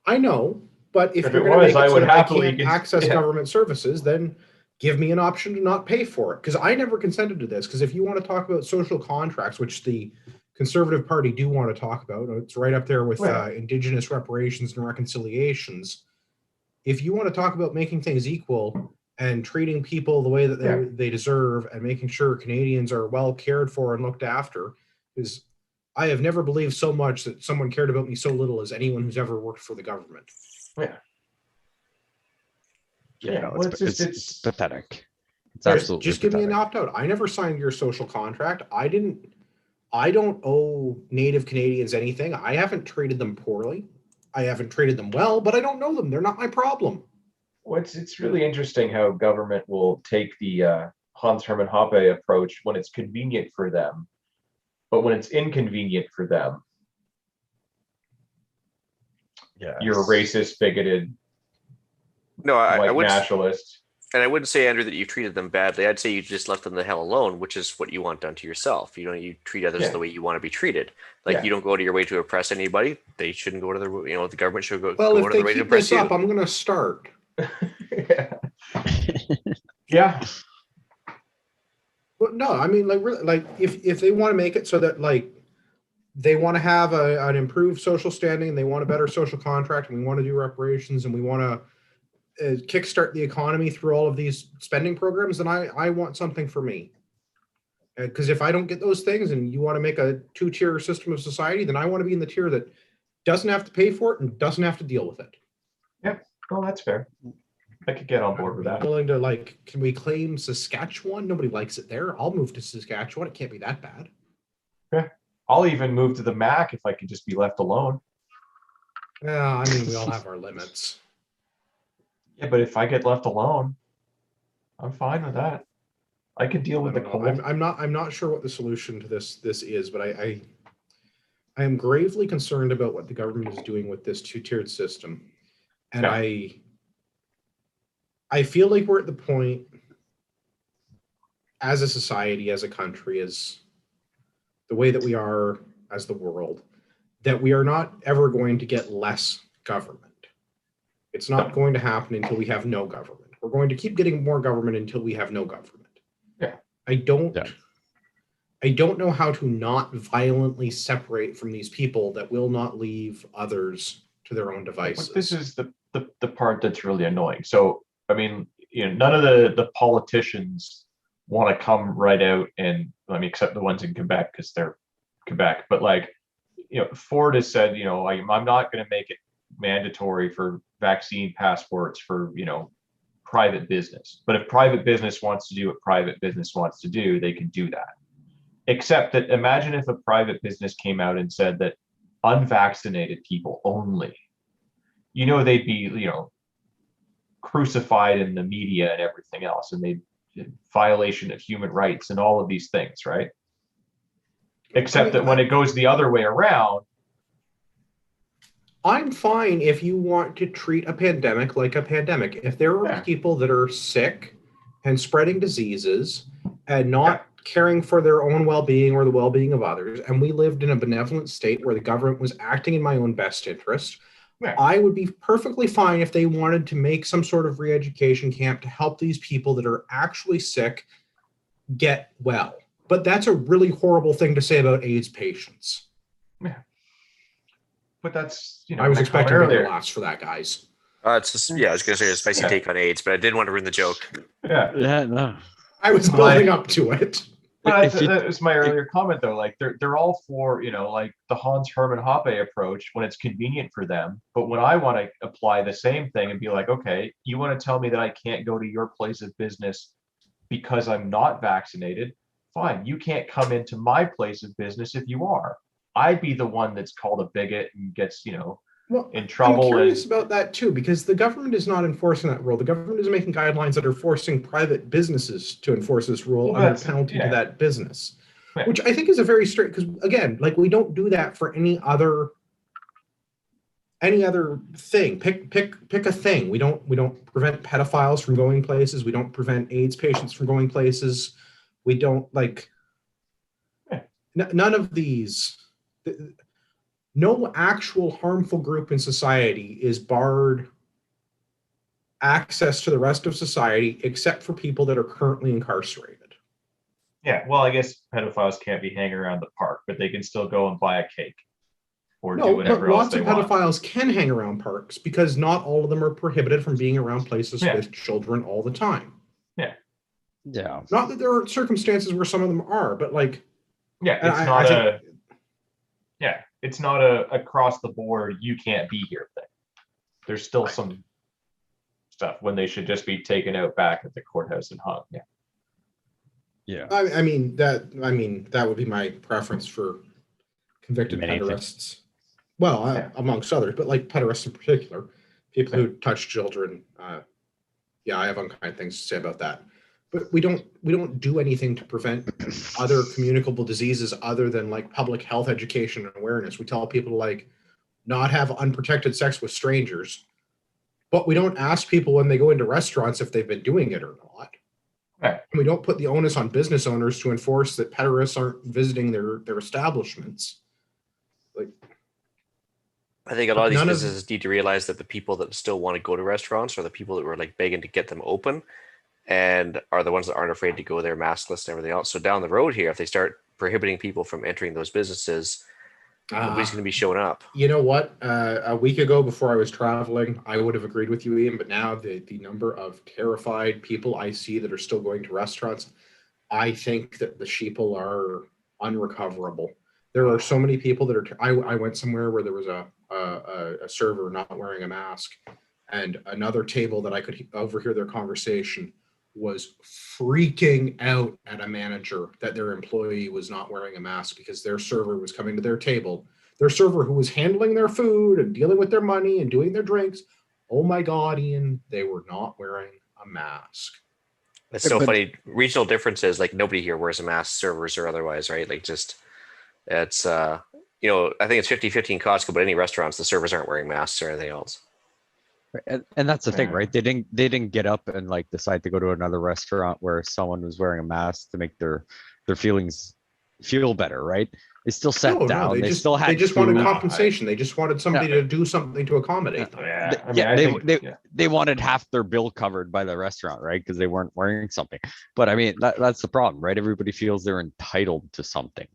I know, but if If you're it going to was, make I it so would that I happily can't access yeah. government services, then give me an option to not pay for it, because I never consented to this. Because if you want to talk about social contracts, which the Conservative Party do want to talk about, it's right up there with Yeah. Indigenous reparations and reconciliations. If you want to talk about making things equal and treating people the way that they deserve, and making sure Canadians are well cared for and looked after, because I have never believed so much that someone cared about me so little as anyone who's ever worked for the government. Yeah. Yeah, no, well, it's pathetic. It's Just, absolutely just give me an pathetic. opt-out. I never signed your social contract. I don't owe Native Canadians anything. I haven't treated them poorly. I haven't treated them well, but I don't know them. They're not my problem. Well, it's really interesting how government will take the Hans Hermann Hoppe approach when it's convenient for them, but when it's inconvenient for them, Yeah, you're a racist, bigoted, No, I white would, nationalist. and I wouldn't say, Andrew, that you've treated them badly. I'd say you just left them the hell alone, which is what you want done to yourself. You treat others Yeah. the way you want to be treated. Like Yeah. you don't go to your way to oppress anybody. They shouldn't go to the government should go Well, go if to they the way to keep oppress this up, you. I'm going to start. Yeah. Yeah. But no, I mean, like, really, like if they want to make it so that like they want to have an improved social standing, and they want a better social contract, and we want to do reparations, and we want to kickstart the economy through all of these spending programs, then I want something for me. Because if I don't get those things, and you want to make a two-tier system of society, then I want to be in the tier that doesn't have to pay for it and doesn't have to deal with it. Well, that's fair. I could get on board with I'm that. willing to, like, can we claim Saskatchewan? Nobody likes it there. I'll move to Saskatchewan. It can't be that bad. I'll even move to the Mac if I could just be left alone. Yeah, I mean, we all have our limits. Yeah, but if I get left alone, I'm fine with that. I can deal I with the don't know. cold. I'm not sure what the solution to this is, but I am gravely concerned about what the government is doing with this two-tiered system. And Yeah. I feel like we're at the point as a society, as a country, as the way that we are as the world, that we are not ever going to get less government. It's not going to happen until we have no government. We're going to keep getting more government until we have no government. Yeah. I don't know how to not violently separate from these people that will not leave others to their own devices. But this is the part that's really annoying. So, I mean, none of the politicians want to come right out and, I mean, except the ones in Quebec because they're Quebec. But like, Ford has said, I'm not going to make it mandatory for vaccine passports for, private business. But if private business wants to do what private business wants to do, they can do that. Except that imagine if a private business came out and said that unvaccinated people only, they'd be, crucified in the media and everything else, and they violation of human rights and all of these things, right? Except that when it goes the other way around, I'm fine if you want to treat a pandemic like a pandemic. If there are people that are sick and spreading diseases and not caring for their own well-being or the well-being of others, and we lived in a benevolent state where the government was acting in my own best interest, I would be perfectly fine if they wanted to make some sort of re-education camp to help these people that are actually sick get well. But that's a really horrible thing to say about AIDS patients. Yeah. But that's, I was expecting bigger laughs for that, guys. It's just, I was going to say a spicy take on AIDS, but I didn't want to ruin the joke. Yeah, no. I was building up to it. But that was my earlier comment, though. Like they're all for, like the Hans Hermann Hoppe approach when it's convenient for them. But when I want to apply the same thing and be like, okay, you want to tell me that I can't go to your place of business because I'm not vaccinated? Fine, you can't come into my place of business if you are. I'd be the one that's called a bigot and gets, in trouble. I'm curious about that too, because the government is not enforcing that rule. The government is making guidelines that are forcing private businesses to enforce this rule under penalty to that business, which I think is a very straight. Because again, like we don't do that for any other thing. Pick a thing. We don't prevent pedophiles from going places. We don't prevent AIDS patients from going places. We don't none of these. No actual harmful group in society is barred access to the rest of society except for people that are currently incarcerated. Yeah, well, I guess pedophiles can't be hanging around the park, but they can still go and buy a cake or do No, whatever but else lots they of want. pedophiles can hang around parks because not all of them are prohibited from being around places Yeah. with children all the time. Yeah. Not that there aren't circumstances where some of them are, but like, Yeah, and it's I not think- it's not a across the board you can't be here thing. There's still Right. some stuff when they should just be taken out back at the courthouse and hung. Yeah. Yeah. I mean that would be my preference for convicted Many things. pederasts. Well, Yeah. amongst others, but like pederasts in particular, people Yeah. who touch children. Yeah, I have unkind things to say about that. But we don't do anything to prevent other communicable diseases other than like public health education and awareness. We tell people to like not have unprotected sex with strangers, but we don't ask people when they go into restaurants if they've been doing it or not. Right. And we don't put the onus on business owners to enforce that pederasts aren't visiting their establishments. Like, I think a lot of these None of- businesses need to realize that the people that still want to go to restaurants are the people that were like begging to get them open and are the ones that aren't afraid to go there maskless and everything else. So down the road here, if they start prohibiting people from entering those businesses, nobody's going to be showing up. You know what? A week ago, before I was traveling, I would have agreed with you, Ian. But now the number of terrified people I see that are still going to restaurants, I think that the sheeple are unrecoverable. There are so many people that are. I went somewhere where there was a server not wearing a mask, and another table that I could overhear their conversation was freaking out at a manager that their employee was not wearing a mask because their server was coming to their table. Their server who was handling their food and dealing with their money and doing their drinks. Oh my God, Ian, they were not wearing a mask. It's so But- funny. Regional differences, like nobody here wears a mask, servers or otherwise, right? Like just, it's, I think it's 50-50 in Costco, but any restaurants, the servers aren't wearing masks or anything else. And that's the thing, Yeah. right? They didn't get up and like decide to go to another restaurant where someone was wearing a mask to make their feelings feel better, right? They still sat down. They still had they just wanted food. compensation. They just wanted somebody to do something to accommodate them. Yeah. Th- I mean, yeah, I they- think, yeah. They wanted half their bill covered by the restaurant, right? Because they weren't wearing something. But I mean, that's the problem, right? Everybody feels they're entitled to something.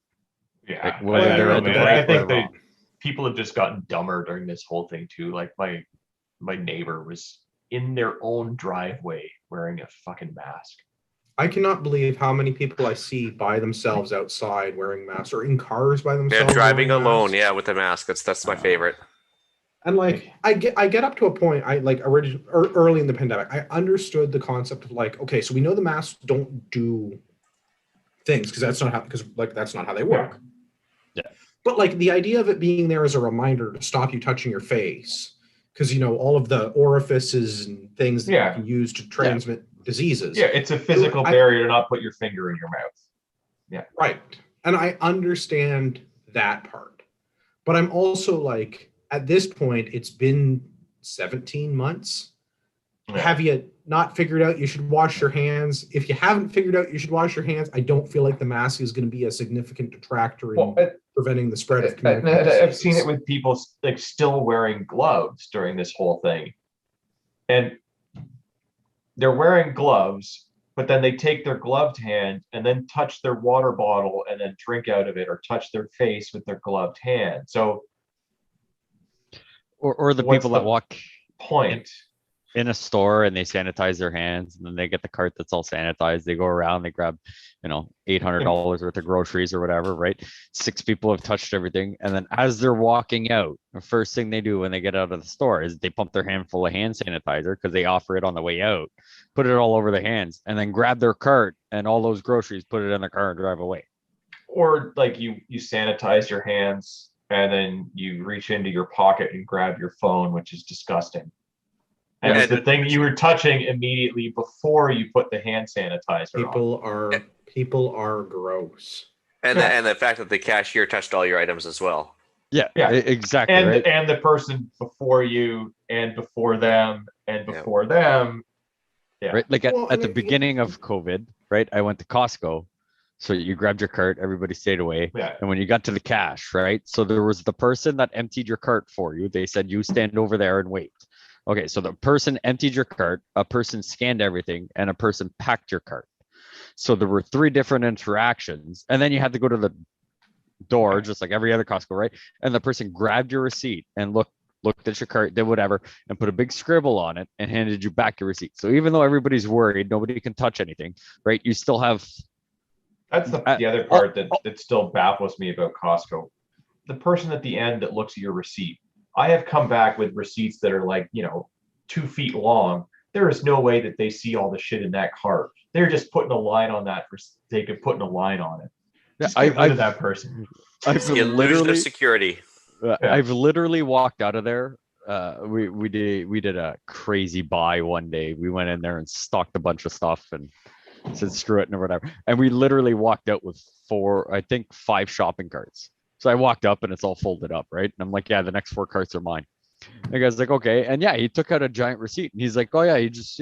Yeah. Like, whether I they're don't at know, the man. right I think or they wrong. people have just gotten dumber during this whole thing too. Like my neighbor was in their own driveway wearing a fucking mask. I cannot believe how many people I see by themselves outside wearing masks or in cars by Yeah, themselves. driving wearing alone, masks. yeah, with a mask. That's my favorite. And like I get up to a point, early in the pandemic, I understood the concept of like, okay, so we know the masks don't do things because that's not how they work. Yeah. But like the idea of it being there as a reminder to stop you touching your face, because all of the orifices and things that Yeah. you can use to transmit diseases. Yeah, it's a physical barrier to not put your finger in your mouth. Right. And I understand that part. But I'm also like, at this point, it's been 17 months. Yeah. Have you not figured out you should wash your hands? If you haven't figured out you should wash your hands, I don't feel like the mask is going to be a significant detractor in Well, preventing the spread of And communicable I've seen it diseases. with people like still wearing gloves during this whole thing. And they're wearing gloves, but then they take their gloved hand and then touch their water bottle and then drink out of it or touch their face with their gloved hand. So Or the What's people that the walk point. in a store and they sanitize their hands and then they get the cart that's all sanitized. They go around, they grab, $800 worth of groceries or whatever, right? 6 people have touched everything. And then as they're walking out, the first thing they do when they get out of the store is they pump their hand full of hand sanitizer because they offer it on the way out, put it all over their hands, and then grab their cart and all those groceries, put it in the car and drive away. Or like you sanitize your hands and then you reach into your pocket and grab your phone, which is disgusting. And Yeah, it's the thing you were touching immediately before you put the hand sanitizer on. People are gross. And Yeah. the fact that the cashier touched all your items as well. Yeah, Yeah. exactly. And right? and the person before you and before them and Yeah. before them. Yeah. Right. Like Well, I at the mean, beginning of COVID, right? I went to Costco. So you grabbed your cart, everybody stayed away. Yeah. And when you got to the cash, right? So there was the person that emptied your cart for you. They said, you stand over there and wait. Okay, so the person emptied your cart, a person scanned everything, and a person packed your cart. So there were 3 different interactions, and then you had to go to the door, just like every other Costco, right? And the person grabbed your receipt and looked at your cart, did whatever, and put a big scribble on it and handed you back your receipt. So even though everybody's worried, nobody can touch anything, right? You still have. That's the other part that still baffles me about Costco. The person at the end that looks at your receipt. I have come back with receipts that are like, 2 feet long. There is no way that they see all the shit in that cart. They're just putting a line on that for sake of putting a line on it. Just get rid of that person. It's the illusion of security. I've literally walked out of there. We did a crazy buy one day. We went in there and stocked a bunch of stuff and said screw it and whatever. And we literally walked out with 5 shopping carts. So I walked up and it's all folded up, right? And I'm like, yeah, the next 4 carts are mine. And the guy's like, okay. And yeah, he took out a giant receipt and he's like, oh yeah, he just,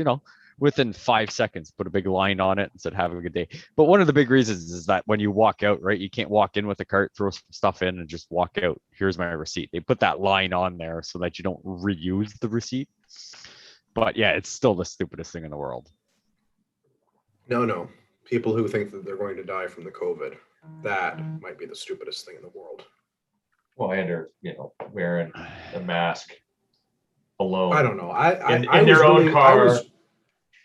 within 5 seconds, put a big line on it and said, have a good day. But one of the big reasons is that when you walk out, right, you can't walk in with a cart, throw some stuff in and just walk out. Here's my receipt. They put that line on there so that you don't reuse the receipt. But yeah, it's still the stupidest thing in the world. No. People who think that they're going to die from the COVID, that might be the stupidest thing in the world. Well, and they're, wearing a mask alone. I don't know. In their own car.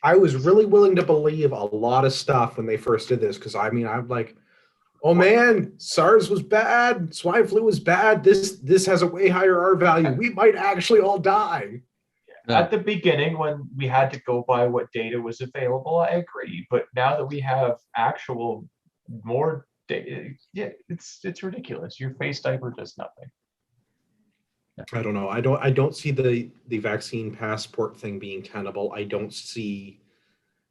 I was really willing to believe a lot of stuff when they first did this, because I'm like, oh man, SARS was bad, swine flu was bad. This has a way higher R value. We might actually all die. At the beginning, when we had to go by what data was available, I agree. But now that we have actual more data, yeah, it's ridiculous. Your face diaper does nothing. I don't know. I don't see the vaccine passport thing being tenable. I don't see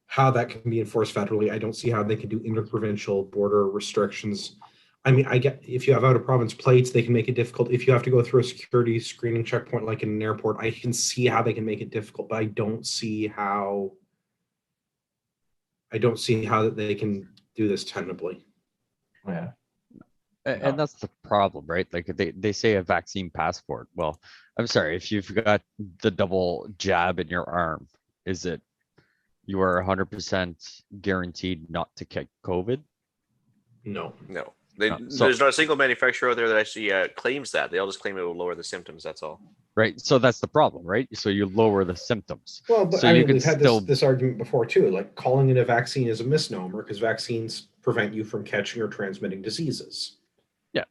how that can be enforced federally. I don't see how they can do interprovincial border restrictions. I mean, I get if you have out of province plates, they can make it difficult. If you have to go through a security screening checkpoint like in an airport, I can see how they can make it difficult, but I don't see how that they can do this tenably. Yeah. And that's the problem, right? Like they say a vaccine passport. Well, I'm sorry, if you've got the double jab in your arm, is it you are 100% guaranteed not to get COVID? No. There's not a single manufacturer out there that actually claims that. They all just claim it will lower the symptoms. That's all. Right. So that's the problem, right? So you lower the symptoms. Well, but so we've had this argument before too. Like calling it a vaccine is a misnomer because vaccines prevent you from catching or transmitting diseases. Yeah.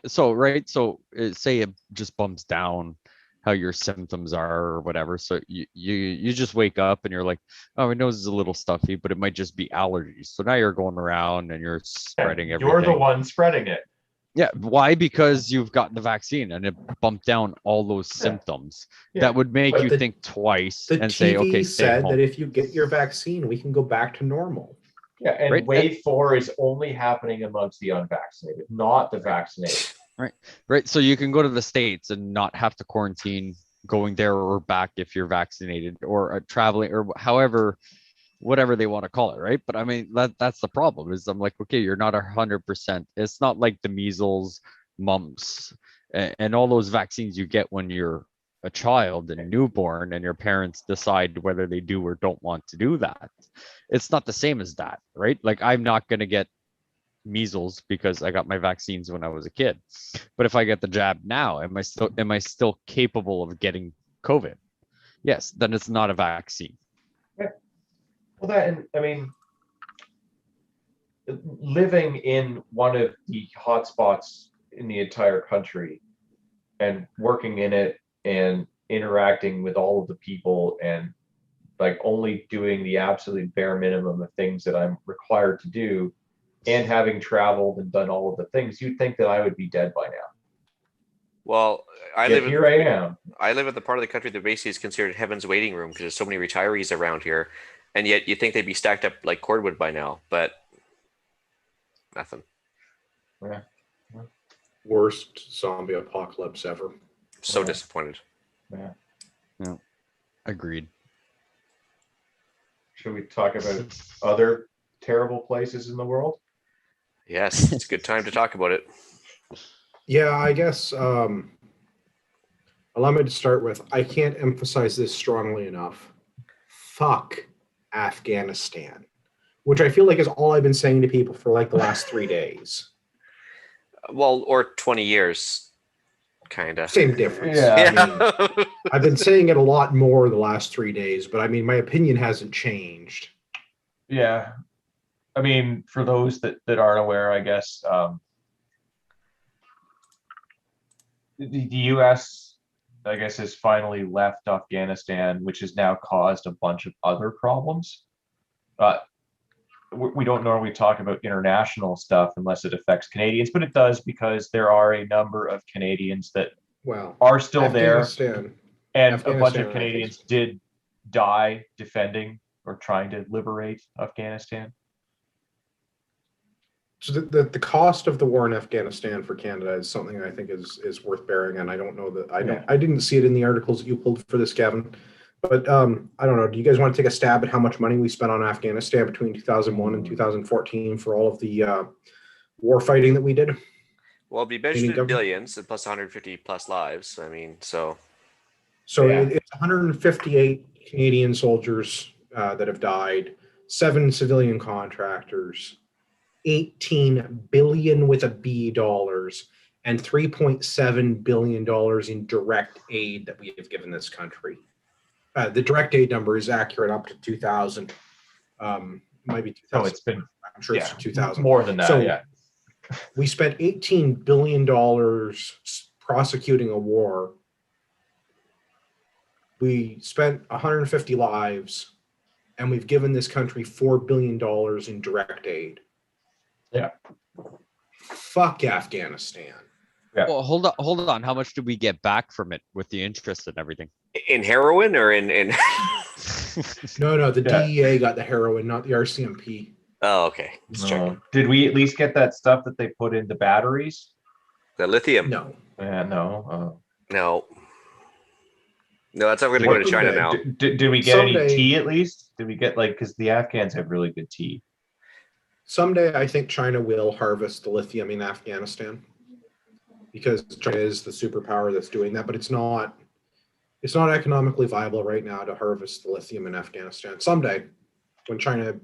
So say it just bumps down how your symptoms are or whatever. So you just wake up and you're like, oh, my nose is a little stuffy, but it might just be allergies. So now you're going around and you're spreading everything. You're the one spreading it. Yeah. Why? Because you've gotten the vaccine and it bumped down all those symptoms. Yeah. That would make you think twice and say, okay, stay said home. that if you get your vaccine, we can go back to normal. Yeah, and wave 4 is only happening amongst the unvaccinated, not the vaccinated. Right. So you can go to the States and not have to quarantine going there or back if you're vaccinated or traveling or whatever they want to call it. Right. But I mean, that's the problem is I'm like, okay, you're not 100%. It's not like the measles, mumps and all those vaccines you get when you're a child and a newborn and your parents decide whether they do or don't want to do that. It's not the same as that. Right. Like I'm not going to get measles because I got my vaccines when I was a kid. But if I get the jab now, am I still capable of getting COVID? Yes, then it's not a vaccine. Yeah. Well, living in one of the hotspots in the entire country and working in it and interacting with all of the people and like only doing the absolute bare minimum of things that I'm required to do, and having traveled and done all of the things, you'd think that I would be dead by now. Well, I am. I live in the part of the country that basically is considered heaven's waiting room because there's so many retirees around here, and yet you think they'd be stacked up like cordwood by now, but nothing. Yeah. Worst zombie apocalypse ever. So disappointed. Yeah. Yeah. Agreed. Should we talk about other terrible places in the world? Yes, it's a good time to talk about it. Yeah, I guess Allow me to start with, I can't emphasize this strongly enough. Fuck Afghanistan, which I feel like is all I've been saying to people for like the last 3 days. Well, or 20 years, kind of. Same difference. Yeah. I mean, I've been saying it a lot more the last 3 days, but I mean, my opinion hasn't changed. Yeah. I mean, for those that aren't aware, I guess the U.S. I guess has finally left Afghanistan, which has now caused a bunch of other problems. We don't normally talk about international stuff unless it affects Canadians, but it does because there are a number of Canadians that Well, are still there, Afghanistan, and a bunch Afghanistan, of I think, Canadians did die defending or trying to liberate Afghanistan. so the cost of the war in Afghanistan for Canada is something I think is worth bearing, and I don't know that I didn't see it in the articles that you pulled for this, Gavin. But I don't know. Do you guys want to take a stab at how much money we spent on Afghanistan between 2001 and 2014 for all of the war fighting that we did? Well, it'd be measured Canadian in government? billions and plus 150 plus lives. I mean, so So Yeah. it's 158 Canadian soldiers that have died, 7 civilian contractors, 18 billion with a B dollars, and 3.7 billion dollars in direct aid that we have given this country. The direct aid number is accurate up to 2000. Might be 2000. Oh, it's been I'm sure it's 2000. more than that. So yeah. we spent 18 billion dollars prosecuting a war. We spent 150 lives, and we've given this country $4 billion in direct aid. Yeah. Fuck Afghanistan. Yeah. Well, hold on. How much do we get back from it with the interest and everything? in heroin or in No, the Yeah. DEA got the heroin, not the RCMP. Oh, okay. Just checking. Did we at least get that stuff that they put into batteries? The lithium. No. No. No. No, that's how we're gonna go to China now. Did we get Someday- any tea at least? Did we get because the Afghans have really good tea? Someday, I think China will harvest the lithium in Afghanistan because China is the superpower that's doing that, but it's not economically viable right now to harvest the lithium in Afghanistan. Someday, when China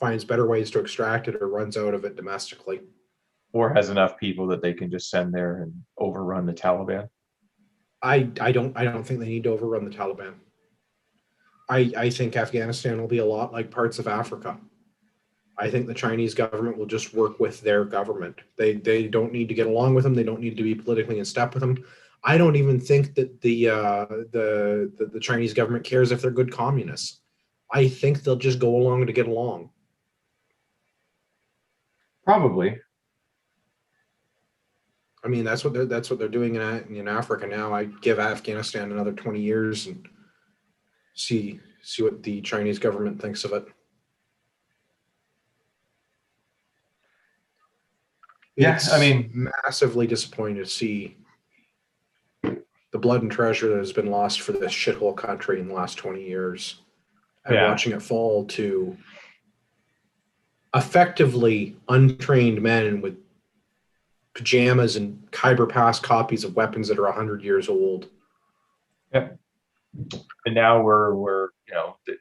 finds better ways to extract it or runs out of it domestically. Or has enough people that they can just send there and overrun the Taliban? I don't think they need to overrun the Taliban. I think Afghanistan will be a lot like parts of Africa. I think the Chinese government will just work with their government. They don't need to get along with them. They don't need to be politically in step with them. I don't even think that the Chinese government cares if they're good communists. I think they'll just go along to get along. Probably. I mean, that's what they're doing in Africa now. I give Afghanistan another 20 years and see what the Chinese government thinks of it. Yeah, It's I mean, massively disappointing to see the blood and treasure that has been lost for this shithole country in the last 20 years, and Yeah. watching it fall to effectively untrained men with pajamas and Khyber Pass copies of weapons that are 100 years old. and now we're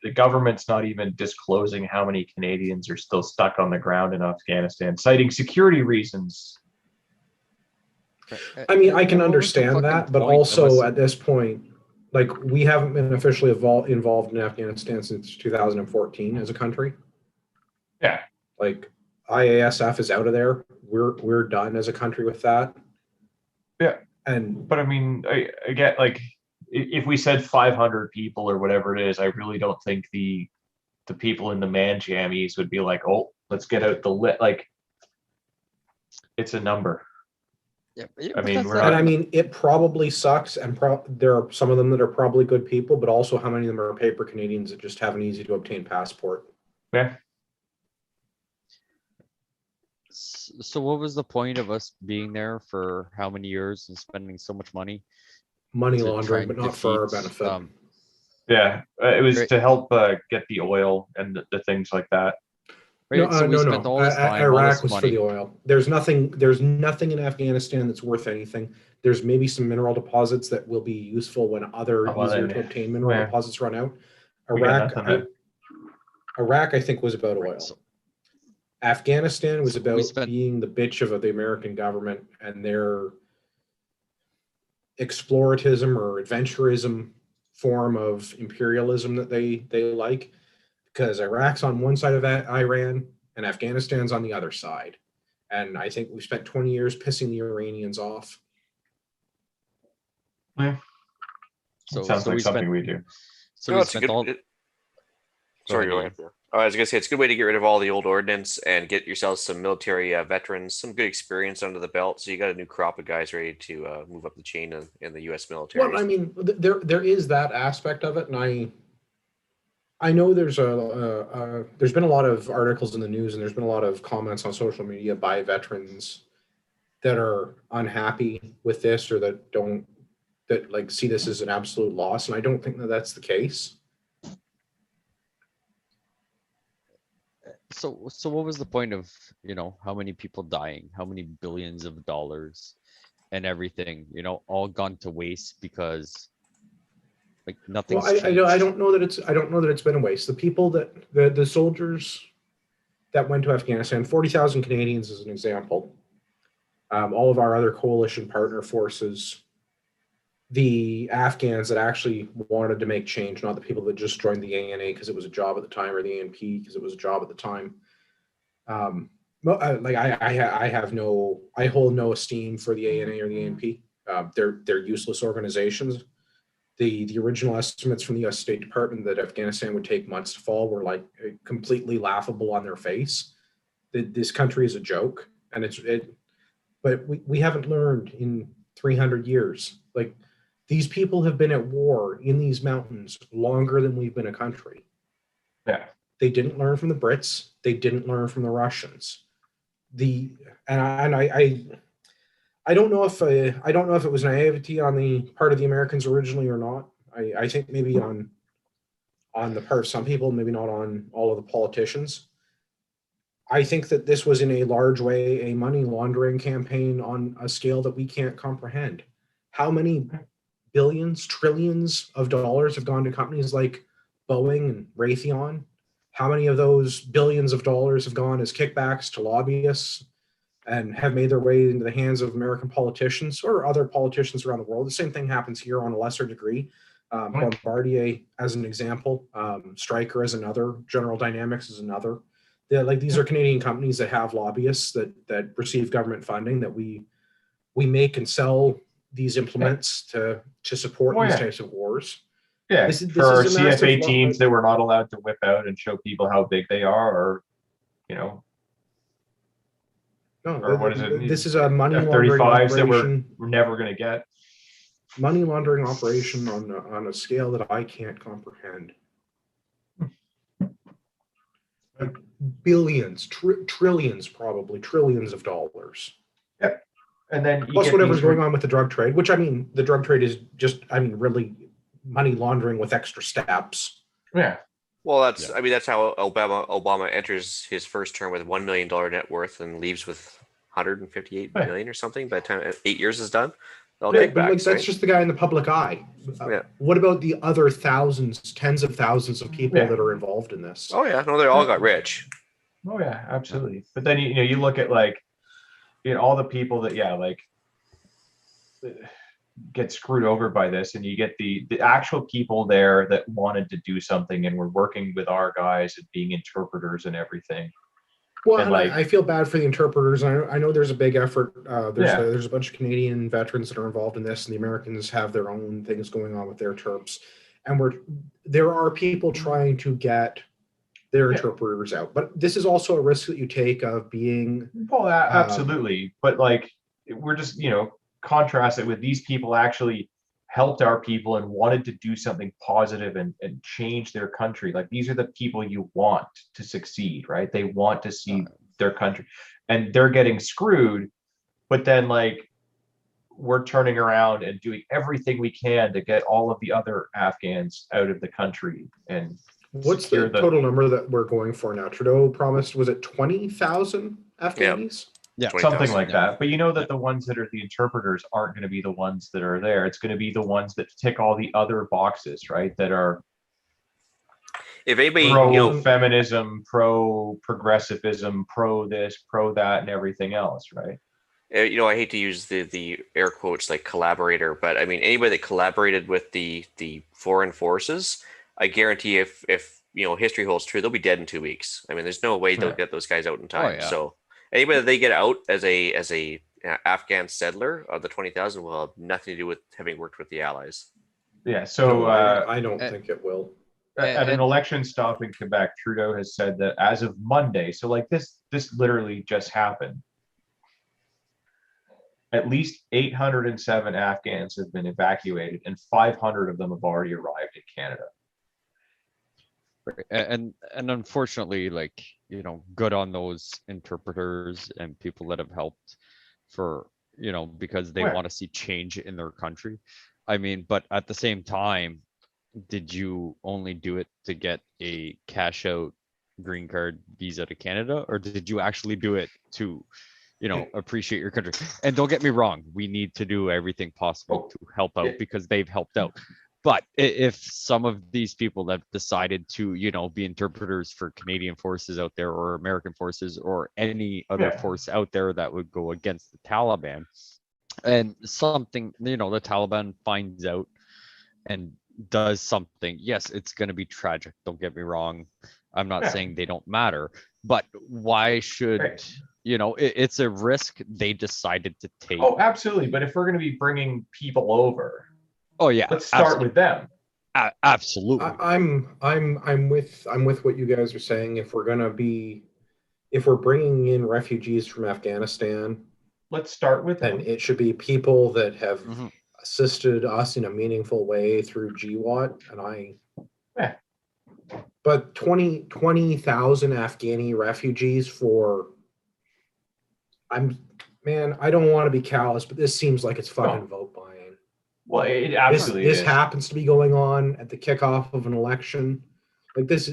the government's not even disclosing how many Canadians are still stuck on the ground in Afghanistan, citing security reasons. I mean, I can What was the understand fucking that, but point also unless- at this point, like, we haven't been officially involved in Afghanistan since 2014 as a country. Yeah. Like, IASF is out of there. We're done as a country with that. Yeah. And But I mean, I get if we said 500 people or whatever it is, I really don't think the people in the man jammies would be like, oh, let's get out the lit. Like, it's a number. Yeah, I mean, we're and not- I mean, it probably sucks, and there are some of them that are probably good people, but also how many of them are paper Canadians that just have an easy to obtain passport? Yeah. So what was the point of us being there for how many years and spending so much money? Money To try laundering, and but not for our defeat, benefit. Yeah. It was Great. to help get the oil and the things like that. right? No, So we no, spent no. all this time, all Iraq this was for the money. oil. There's nothing. There's nothing in Afghanistan that's worth anything. There's maybe some mineral deposits that will be useful when other Oh, well, easier then, to obtain mineral yeah, deposits run out. we got Iraq, nothing then. Iraq, I think was about Right. oil. Afghanistan was So we about spent being the bitch of the American government and their exploratism or adventurism form of imperialism that they like, because Iraq's on one side of Iran and Afghanistan's on the other side. And I think we spent 20 years pissing the Iranians off. Yeah, so sounds so like we spent something we do. so No, we it's a spent all. good. Go Sorry, ahead, go Ian. ahead. Yeah. Oh, I was gonna say it's a good way to get rid of all the old ordnance and get yourselves some military veterans, some good experience under the belt. So you got a new crop of guys ready to move up the chain in the U.S. military. Well, I mean, there is that aspect of it, and I know there's been a lot of articles in the news, and there's been a lot of comments on social media by veterans that are unhappy with this or that like see this as an absolute loss, and I don't think that that's the case. So what was the point of, how many people dying, how many billions of dollars and everything, all gone to waste because like Well, nothing's I changed. don't know that it's been a waste. The people that the soldiers that went to Afghanistan, 40,000 Canadians as an example. All of our other coalition partner forces, the Afghans that actually wanted to make change, not the people that just joined the ANA because it was a job at the time, or the ANP because it was a job at the time. Like I hold no esteem for the ANA or the ANP. They're useless organizations. The original estimates from the U.S. State Department that Afghanistan would take months to fall were like completely laughable on their face. This country is a joke, and but we haven't learned in 300 years. Like, these people have been at war in these mountains longer than we've been a country. Yeah. They didn't learn from the Brits. They didn't learn from the Russians. I don't know if it was naivety on the part of the Americans originally or not. I think maybe on the part of some people, maybe not on all of the politicians. I think that this was in a large way a money laundering campaign on a scale that we can't comprehend. How many billions, trillions of dollars have gone to companies like Boeing and Raytheon? How many of those billions of dollars have gone as kickbacks to lobbyists and have made their way into the hands of American politicians or other politicians around the world? The same thing happens here on a lesser degree. Bombardier as an example, Stryker as another, General Dynamics is another. These are Canadian companies that have lobbyists that receive government funding that we make and sell these implements to support these types of wars. Yeah, This for our is a massive CFA teams that we're not allowed to whip out and show people how big they are, or no, what is it? This is a money laundering F-35s that operation. we're never going to get. Money laundering operation on a scale that I can't comprehend. Like billions, trillions, probably trillions of dollars. Yep. And then plus whatever's going on with the drug trade, which the drug trade is just, really money laundering with extra steps. Yeah. Well, that's how Obama enters his first term with $1 million net worth and leaves with 158 million or something by the time 8 years is done. All kickbacks, that's just the guy in the public eye. What about the other thousands, tens of thousands of people that are involved in this? Oh yeah, no, they all got rich. Oh yeah, absolutely. But then you look at all the people that get screwed over by this, and you get the actual people there that wanted to do something and were working with our guys and being interpreters and everything. Well, and I feel bad for the interpreters. I know there's a big effort. There's a bunch of Canadian veterans that are involved in this, and the Americans have their own things going on with their terps. And there are people trying to get their interpreters out. But this is also a risk that you take of being... Well, absolutely. But we're just, contrast it with these people actually helped our people and wanted to do something positive and change their country. These are the people you want to succeed, right? They want to see their country, and they're getting screwed. But then we're turning around and doing everything we can to get all of the other Afghans out of the country. And What's secure the total number that we're going for now? Trudeau promised, was it 20,000 Afghanis? Yeah. something 20,000. like Yeah. that. But you know that the ones that are the interpreters aren't going to be the ones that are there. It's going to be the ones that tick all the other boxes, right? That are If anybody, pro feminism, pro progressivism, pro this, pro that, and everything else, right? I hate to use the air quotes like collaborator, but I mean anybody that collaborated with the foreign forces, I guarantee if history holds true, they'll be dead in 2 weeks. I mean, there's no way they'll get those guys out in time. yeah. So anybody that they get out as a Afghan settler of the 20,000 will have nothing to do with having worked with the Allies. Yeah. So No, I don't think it will. at an election stop in Quebec, Trudeau has said that as of Monday, so like this literally just happened. At least 807 Afghans have been evacuated, and 500 of them have already arrived in Canada. And unfortunately, like, good on those interpreters and people that have helped for, because they Right. want to see change in their country. I mean, but at the same time, did you only do it to get a cash out green card visa to Canada, or did you actually do it to, appreciate your country? And don't get me wrong, we need to do everything possible to help out because they've helped out. But if some of these people that decided to, be interpreters for Canadian forces out there or American forces or any other force out there that would go against the Taliban, and something, the Taliban finds out and does something, yes, it's going to be tragic. Don't get me wrong. I'm not saying they don't matter, but why should, it's a risk they decided to take. Oh, absolutely. But if we're going to be bringing people over, oh yeah, let's start with them. Absolutely. I'm with what you guys are saying. If we're bringing in refugees from Afghanistan, Let's start with then them. it should be people that have Mhm. assisted us in a meaningful way through GWAT. Yeah. But 20,000 Afghani refugees I don't want to be callous, but this seems like it's fucking vote buying. Well, it absolutely This is. happens to be going on at the kickoff of an election. Like this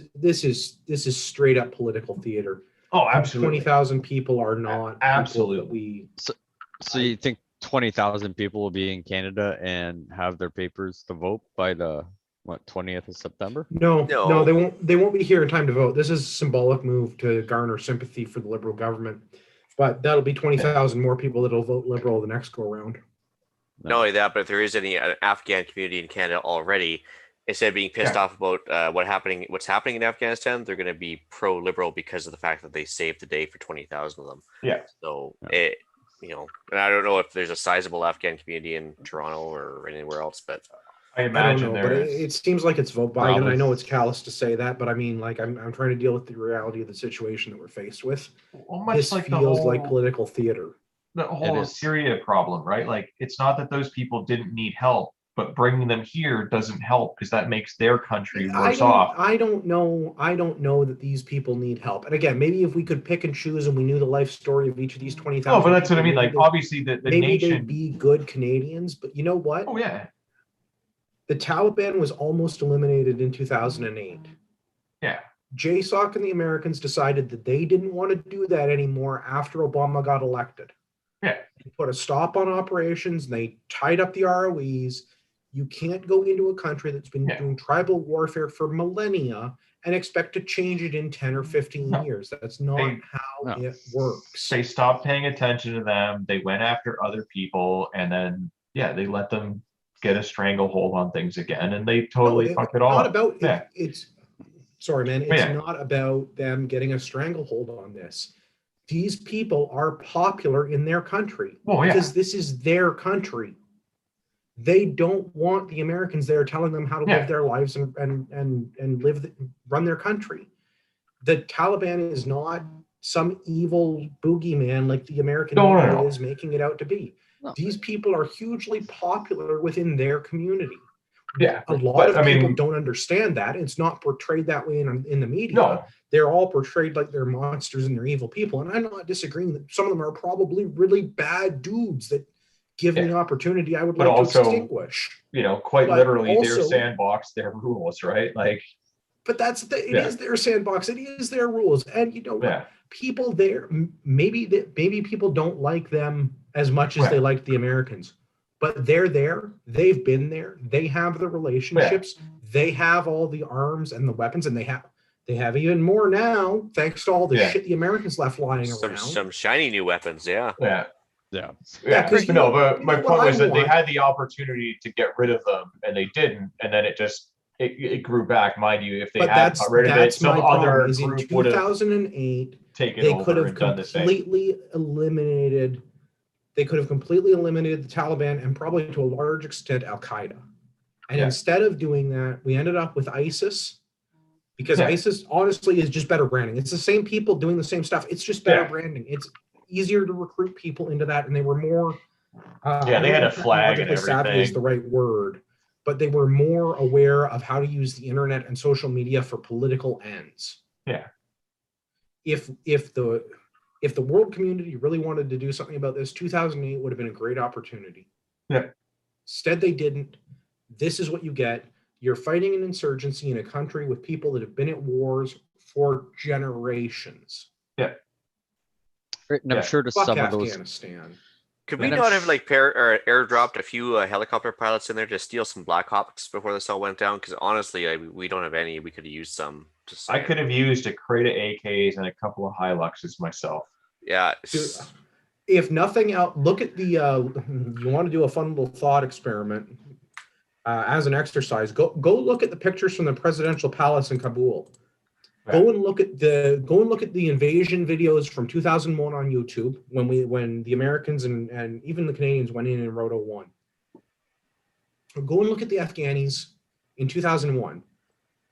is straight up political theater. Oh, absolutely. 20,000 people are not Absolutely. So you think 20,000 people will be in Canada and have their papers to vote by the 20th of September? No, they won't be here in time to vote. This is a symbolic move to garner sympathy for the Liberal government. But that'll be 20,000 more people that'll vote Liberal the next go around. Not only that, but if there is any Afghan community in Canada already, instead of being pissed off about what's happening in Afghanistan, they're going to be pro-liberal because of the fact that they saved the day for 20,000 of them. Yeah. So and I don't know if there's a sizable Afghan community in Toronto or anywhere else, but I imagine but it seems like it's vote buying, and I know it's callous to say that, but I mean, like, I'm trying to deal with the reality of the situation that we're faced with. This feels like political theater. The whole Syria problem, right? Like, it's not that those people didn't need help, but bringing them here doesn't help because that makes their country worse off. I don't know that these people need help. And again, maybe if we could pick and choose and we knew the life story of each of these 20,000. Oh, but that's what I mean. Like, obviously, the nation. They'd be good Canadians, but you know what? Oh, yeah. The Taliban was almost eliminated in 2008. Yeah. JSOC and the Americans decided that they didn't want to do that anymore after Obama got elected. Yeah. They put a stop on operations. They tied up the ROEs. You can't go into a country that's been doing tribal warfare for millennia and expect to change it in 10 or 15 years. That's not how it works. They stopped paying attention to them. They went after other people, and then, they let them get a stranglehold on things again, and they totally fucked it all up. It's not about them getting a stranglehold on this. These people are popular in their country because this is their country. They don't want the Americans there telling them how to live their lives and run their country. The Taliban is not some evil boogeyman like the American media is making it out to be. No. These people are hugely popular within their community. Yeah, a lot of people don't understand that. It's not portrayed that way in the media. No. They're all portrayed like they're monsters and they're evil people. And I'm not disagreeing that some of them are probably really bad dudes that, given the opportunity, I would like to extinguish. Quite literally, their sandbox, their rules, right? Like, But that's it is their sandbox. It is their rules. And you know what? People there, maybe people don't like them as much as they liked the Americans, but they're there. They've been there. They have the relationships. They have all the arms and the weapons, and they have even more now, thanks to all the shit the Americans left lying around. Some shiny new weapons, Yeah. Because but my point was that they had the opportunity to get rid of them, and they didn't, and then it grew back. Mind you, if they had got rid of it, some other group would have 2008 taken they could over have and done the same. completely eliminated. They could have completely eliminated the Taliban and probably to a large extent Al Qaeda. And instead of doing that, we ended up with ISIS, because ISIS honestly is just better branding. It's the same people doing the same stuff. It's just better branding. It's easier to recruit people into that, and they were more. They had a flag and everything. Savvy is the right word, but they were more aware of how to use the internet and social media for political ends. Yeah. If the world community really wanted to do something about this, 2008 would have been a great opportunity. Yeah. Instead, they didn't. This is what you get. You're fighting an insurgency in a country with people that have been at wars for generations. Right, and I'm sure to some of those. Afghanistan. Could we not have airdropped a few helicopter pilots in there to steal some Black Hawks before this all went down? Because honestly, we don't have any. We could have used some. I could have used a crate of AKs and a couple of Hiluxes myself. Yeah. Dude, if nothing else, look at the. You want to do a fun little thought experiment as an exercise? Go look at the pictures from the presidential palace in Kabul. Go and look at the invasion videos from 2001 on YouTube when the Americans and even the Canadians went in and wrote 01. Go and look at the Afghanis in 2001.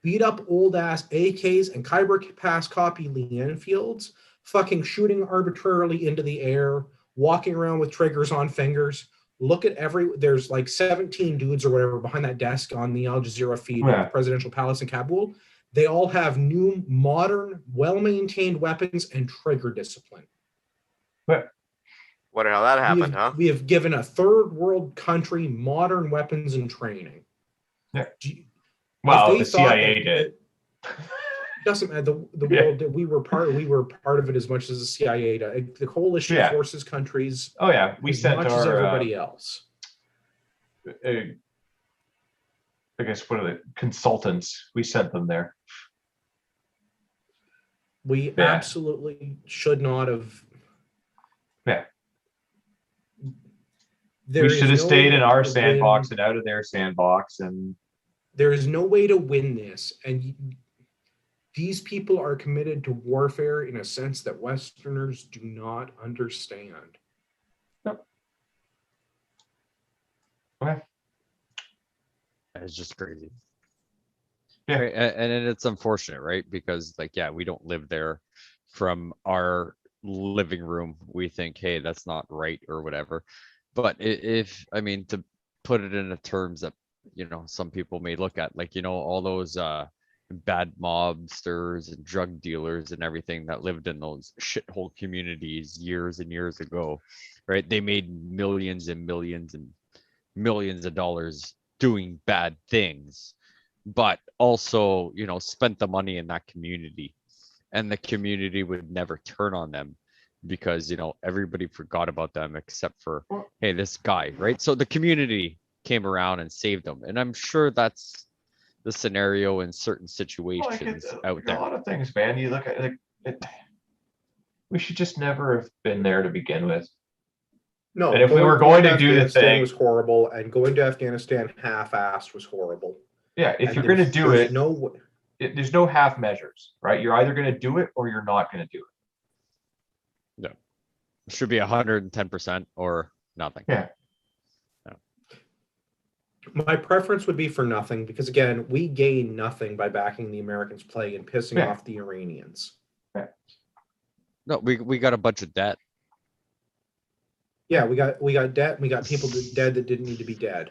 Beat up old ass AKs and Khyber Pass copy Lee Enfields, fucking shooting arbitrarily into the air, walking around with triggers on fingers. Look at there's like 17 dudes or whatever behind that desk on the Al Jazeera feed of the presidential palace in Kabul. They all have new, modern, well-maintained weapons and trigger discipline. But wonder how that happened, huh? We have given a third world country modern weapons and training. Yeah. Well, the CIA did. Doesn't matter. The world that we were part of it as much as the CIA did. The coalition forces countries. Oh yeah, we sent much as everybody else. I guess what are the consultants? We sent them there. We absolutely should not have. Yeah. We should have stayed in our sandbox and out of their sandbox, and there is no way to win this. And these people are committed to warfare in a sense that Westerners do not understand. Yep. Okay. It's just crazy. Yeah. Right? And it's unfortunate, right? Because we don't live there. From our living room, we think, hey, that's not right or whatever. But to put it into terms that, some people may look at, all those bad mobsters and drug dealers and everything that lived in those shithole communities years and years ago, right? They made millions and millions and millions of dollars doing bad things, but also, spent the money in that community, and the community would never turn on them because, everybody forgot about them except for, hey, this guy, right? So the community came around and saved them. And I'm sure that's the scenario in certain situations out there. A lot of things, man. You look at it, we should just never have been there to begin with. No, and if we were going to do the thing, was horrible, and going to Afghanistan half-assed was horrible. Yeah, if you're going to do it, there's no half measures, right? You're either going to do it or you're not going to do it. No, it should be 110% or nothing. Yeah. No. My preference would be for nothing, because again, we gain nothing by backing the Americans play and pissing off the Iranians. Yeah. No, we got a bunch of debt. Yeah, we got debt. We got people dead that didn't need to be dead.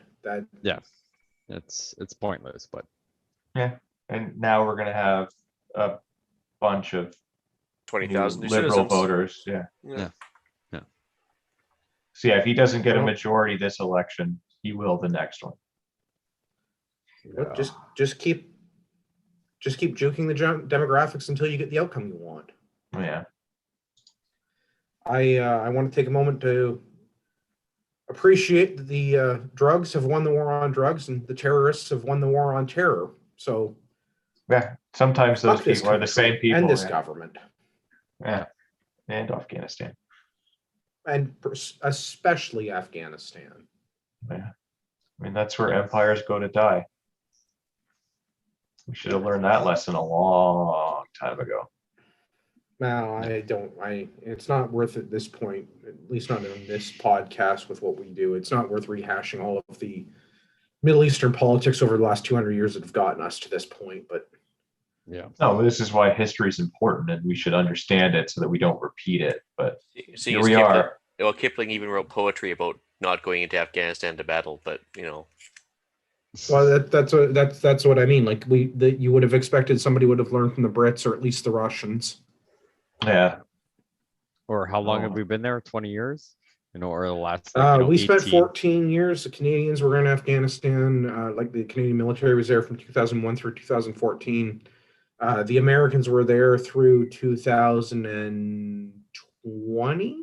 It's pointless, but and now we're gonna have a bunch of 20,000 liberal voters. Yeah. So if he doesn't get a majority this election, he will the next one. Just keep just keep juking the demographics until you get the outcome you want. Yeah. I want to take a moment to appreciate that the drugs have won the war on drugs and the terrorists have won the war on terror. So Yeah. Sometimes those fuck this people are the same country people. and this yeah. government. Yeah. And Afghanistan. And especially Afghanistan. Yeah. I mean, that's where empires go to die. We should have learned that lesson a long time ago. No, it's not worth at this point, at least not in this podcast with what we do. It's not worth rehashing all of the Middle Eastern politics over the last 200 years that have gotten us to this point. But Yeah. No, this is why history is important and we should understand it so that we don't repeat it. But See, here we are. Well, Kipling even wrote poetry about not going into Afghanistan to battle, but you know. well, that's what I mean. Like you would have expected somebody would have learned from the Brits or at least the Russians. Yeah. Or how long Oh. have we been there? 20 years? Or the last We spent 18. 14 years. The Canadians were in Afghanistan. Like the Canadian military was there from 2001 through 2014. The Americans were there through 2020.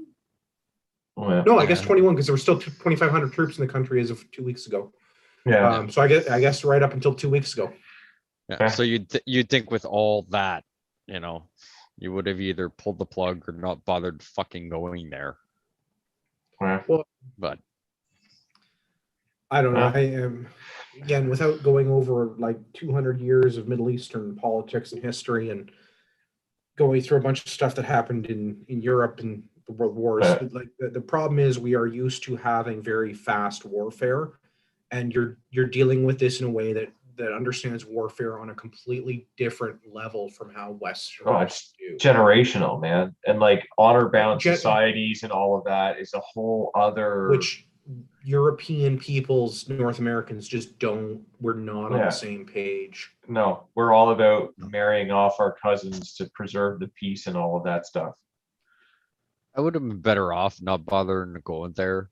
Oh, yeah. No, I guess 21 because there were still 2,500 troops in the country as of 2 weeks ago. Yeah. So I guess right up until 2 weeks ago. Yeah. So you'd think with all that, you would have either pulled the plug or not bothered fucking going there. Yeah. But I don't know. I am, again, without going over like 200 years of Middle Eastern politics and history and going through a bunch of stuff that happened in Europe and the world wars. Yeah. Like the problem is we are used to having very fast warfare, and you're dealing with this in a way that understands warfare on a completely different level from how Westerners do. Generational, man. And like honor-bound societies and all of that is a whole other... Which European peoples, North Americans just don't, we're not on the same page. No, we're all about marrying off our cousins to preserve the peace and all of that stuff. I would have been better off not bothering going there.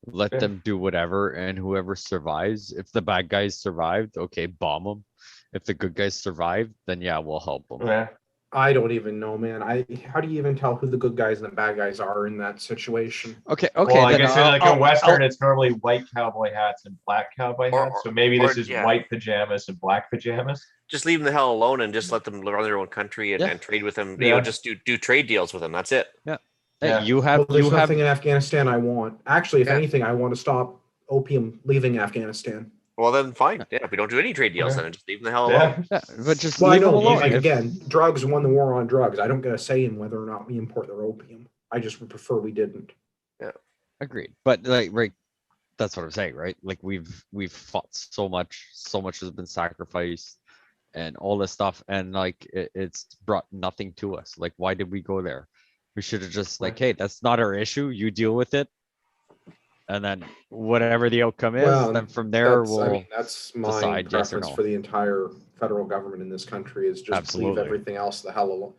Let them do whatever, and whoever survives, if the bad guys survived, okay, bomb them. If the good guys survived, then yeah, we'll help them. Yeah. I don't even know, man. How do you even tell who the good guys and the bad guys are in that situation? Okay. Well, I guess in like a Western, it's normally white cowboy hats and black cowboy hats. So maybe this is white pajamas and black pajamas. Just leave them the hell alone and just let them run their own country and trade with them. You know, just do trade deals with them. That's it. Yeah. Hey, there's nothing in Afghanistan I want. Actually, if anything, I want to stop opium leaving Afghanistan. Well, then fine. Yeah, if we don't do any trade deals, then just leave them the hell alone. Yeah, but just I leave know, them alone. like, again, drugs won the war on drugs. I don't get a say in whether or not we import their opium. I just would prefer we didn't. Yeah, agreed. But like, right, that's what I'm saying, right? Like we've fought so much has been sacrificed, and all this stuff, and like it's brought nothing to us. Like, why did we go there? We should have just like, hey, that's not our issue. You deal with it. And then whatever the outcome is, then from there that's my preference for the entire federal government in this country is just leave everything else the hell alone.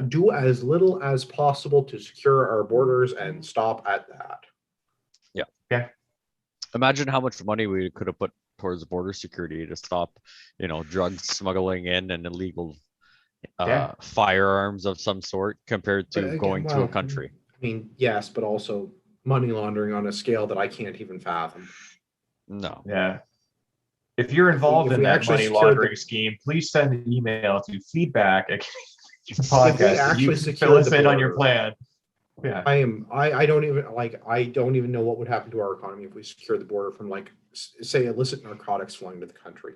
Do as little as possible to secure our borders and stop at that. Yeah. Yeah. Imagine how much money we could have put towards border security to stop, drug smuggling in and illegal firearms of some sort compared to going to a country. I mean, yes, but also money laundering on a scale that I can't even fathom. No. Yeah. If you're involved in that money laundering scheme, please send an email to feedback at your podcast. You can fill us in on your plan. Yeah. I don't even know what would happen to our economy if we secure the border from, like, say, illicit narcotics flowing to the country.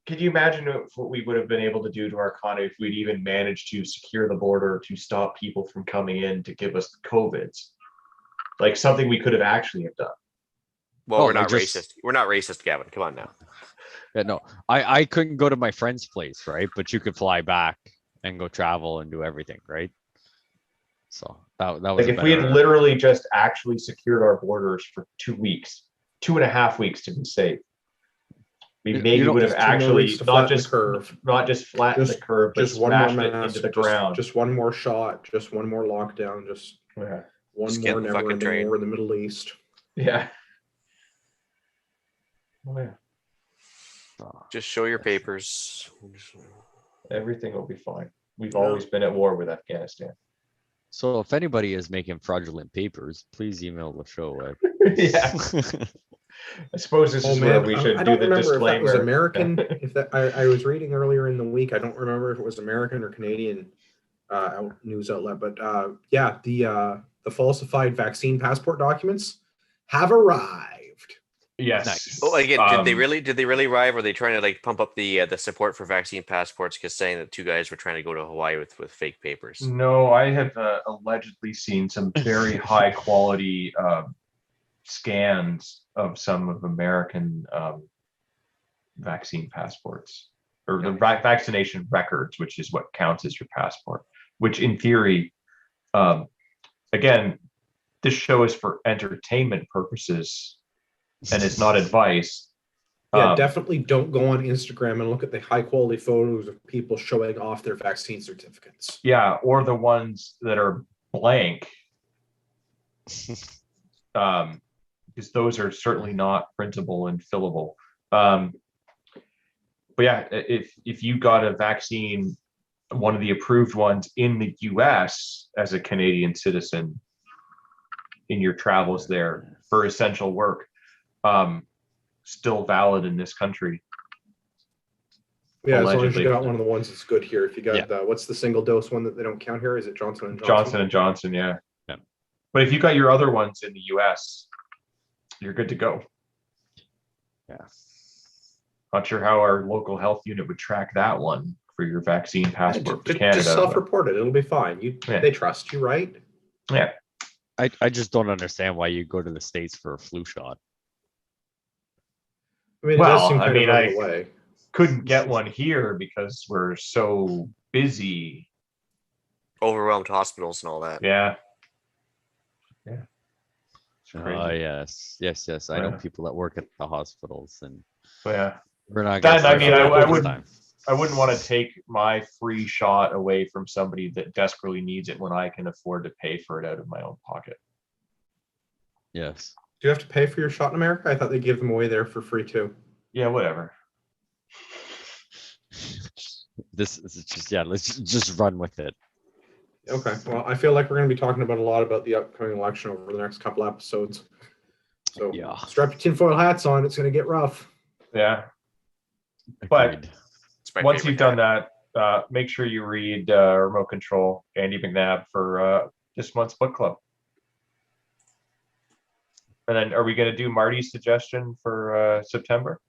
Could you imagine what we would have been able to do to our economy if we'd even managed to secure the border to stop people from coming in to give us the COVIDs? Like something we could have actually have done. Well, we're not racist. We're not racist, Gavin. Come on now. Yeah, no. I couldn't go to my friend's place, right? But you could fly back and go travel and do everything, right? So that was like if we had literally just actually secured our borders for 2 weeks, 2.5 weeks to be safe. We maybe would have actually not just flattened the curve, but smashed it into the ground. Just one more shot, just one more lockdown, just one more never ending war in the Middle East. Yeah. Oh, yeah. Just show your papers. Everything will be fine. We've Yeah. always been at war with Afghanistan. So if anybody is making fraudulent papers, please email the show. Yeah, I suppose this Oh is where man, we should I do don't the remember if that was disclaimer. American. If that I was reading earlier in the week. I don't remember if it was American or Canadian news outlet, but yeah, the falsified vaccine passport documents have arrived. Yes. Nice. Oh, again, did they Um, really? Did they really arrive? Or are they trying to like pump up the support for vaccine passports? Because saying that two guys were trying to go to Hawaii with fake papers. No, I have allegedly seen some very high quality scans of some of American vaccine passports or the vaccination records, which is what counts as your passport, which in theory, again, this show is for entertainment purposes and it's not advice. Yeah, definitely don't go on Instagram and look at the high quality photos of people showing off their vaccine certificates. Yeah, or the ones that are blank. Because those are certainly not printable and fillable. But yeah, if you got a vaccine, one of the approved ones in the US as a Canadian citizen in your travels there for essential work, still valid in this country. Yeah, as long as Allegedly. you got one of the ones that's good here. If you got Yeah. what's the single dose one that they don't count here? Is it Johnson and Johnson? Johnson and Johnson, yeah. Yeah. But if you got your other ones in the US, you're good to go. Yeah. Not sure how our local health unit would track that one for your vaccine passport for Just Canada. but- self-report it. It'll be fine. Yeah. They trust you, right? Yeah. I just don't understand why you go to the States for a flu shot. I mean, it Well, does seem I kind mean, of out of the way. Couldn't get one here because we're so busy. Overwhelmed hospitals and all that. Yeah. Yeah. It's Oh crazy. yes. I know Yeah. people that work at the hospitals, and But yeah. we're not. That- gonna I mean, start I this wouldn't- time. I wouldn't want to take my free shot away from somebody that desperately needs it when I can afford to pay for it out of my own pocket. Yes. Do you have to pay for your shot in America? I thought they give them away there for free too. Yeah, whatever. This is just let's just run with it. Okay. Well, I feel like we're going to be talking about a lot about the upcoming election over the next couple episodes. So Yeah. strap your tinfoil hats on. It's going to get rough. Yeah. But- Agreed. It's my Once favorite you've done hat. that, make sure you read Remote Control, Andy McNabb for this month's book club. And then are we going to do Marty's suggestion for September?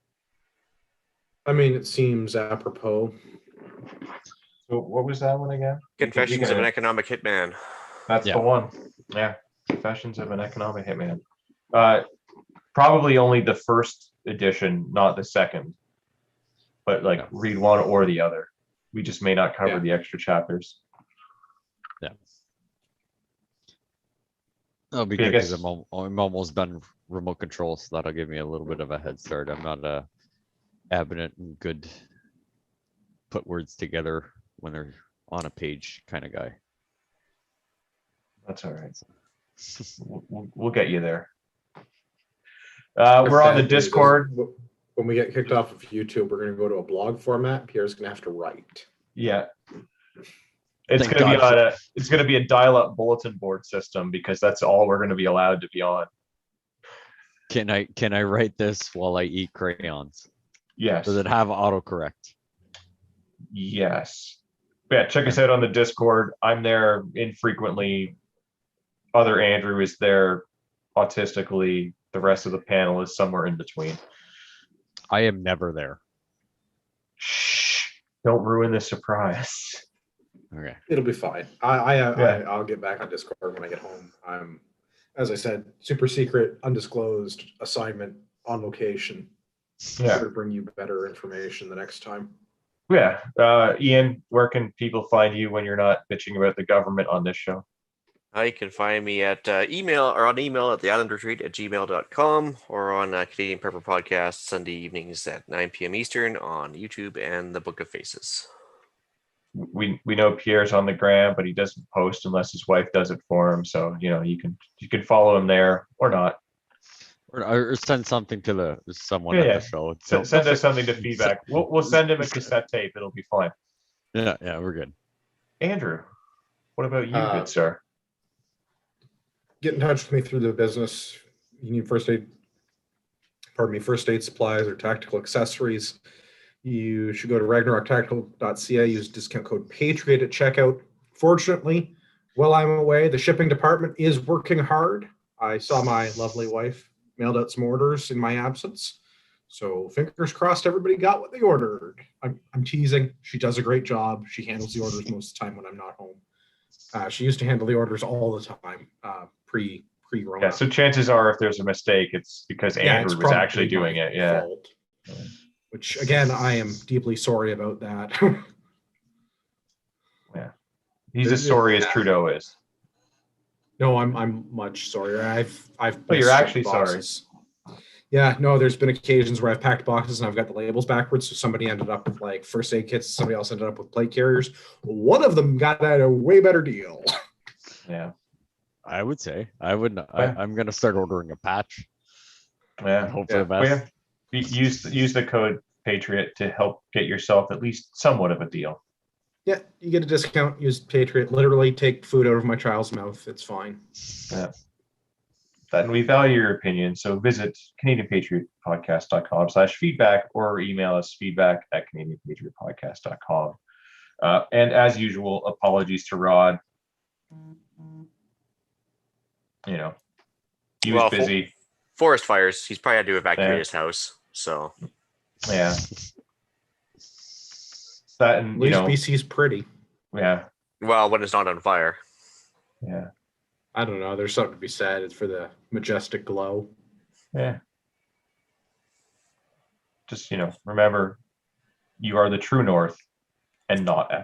I mean, it seems apropos. So what was that one again? Confessions of can- an Economic Hitman. That's Yeah. the one. Yeah. Confessions of an Economic Hitman. Probably only the first edition, not the second. But like Yeah. read one or the other. We just may not cover Yeah. the extra chapters. That'll be Yeah, I good because guess- I'm almost done remote control, so that'll give me a little bit of a head start. I'm not a abstinent and good put words together when they're on a page kind of guy. That's all right. We'll get you there. We're on the Bad news is, Discord. When we get kicked off of YouTube, we're going to go to a blog format. Pierre's going to have to write. Yeah. It's Thank gonna be God on it's gonna be a dial-up bulletin board system because that's all we're gonna be allowed to be on. Can I write this while I eat crayons? Yes. Does it have autocorrect? Yes. Yeah, check us out on the Discord. I'm there infrequently. Other Andrew is there autistically. The rest of the panel is somewhere in between. I am never there. Shh. Don't ruin the surprise. Okay. It'll be fine. I'll get back on Discord when I get home. I'm, as I said, super secret, undisclosed assignment on location. Yeah. To bring you better information the next time. Yeah. Ian, where can people find you when you're not bitching about the government on this show? You can find me at email at theislandretreat@gmail.com or on Canadian Prepper Podcast Sunday evenings at 9 p.m. Eastern on YouTube and the Book of Faces. We know Pierre's on the gram, but he doesn't post unless his wife does it for him. So you can follow him there or not. Or send something to someone Yeah, at yeah. the show. Send us something to feedback. We'll send him a cassette tape. It'll be fine. Yeah, we're good. Andrew, what about you, Uh, good sir? Get in touch with me through the business. You need first aid supplies or tactical accessories. You should go to ragnaroktactical.ca, use discount code Patriot at checkout. Fortunately, while I'm away, the shipping department is working hard. I saw my lovely wife mailed out some orders in my absence. So fingers crossed everybody got what they ordered. I'm teasing. She does a great job. She handles the orders most of the time when I'm not home. She used to handle the orders all the time pre-Rona. Yeah, so chances are if there's a mistake, it's because Andrew was actually doing it. Yeah. Fault. Which again, I am deeply sorry about that. Yeah. He's as sorry as Trudeau is. No, I'm much sorrier. I've Oh, you're missed actually sorry. boxes. Yeah, no, there's been occasions where I've packed boxes and I've got the labels backwards. So somebody ended up with like first aid kits, somebody else ended up with plate carriers. One of them got at a way better deal. Yeah. I would say I would. Yeah. I'm gonna start ordering a patch. Yeah. Hope for the Well, best. yeah. Use the code Patriot to help get yourself at least somewhat of a deal. Yeah, you get a discount. Use Patriot. Literally take food out of my child's mouth. It's fine. Yeah. And we value your opinion. So visit CanadianPatriotPodcast.com/feedback or email us feedback at CanadianPatriotPodcast.com. And as usual, apologies to Rod. You know, he was busy. Forest fires. He's probably had to evacuate Yeah. his house. So Yeah. That and At you least know, BC's pretty. yeah, well, when it's not on fire. yeah, I don't know. There's something to be said. It's for the majestic glow. yeah. Just remember, you are the true North and not Afghanistan.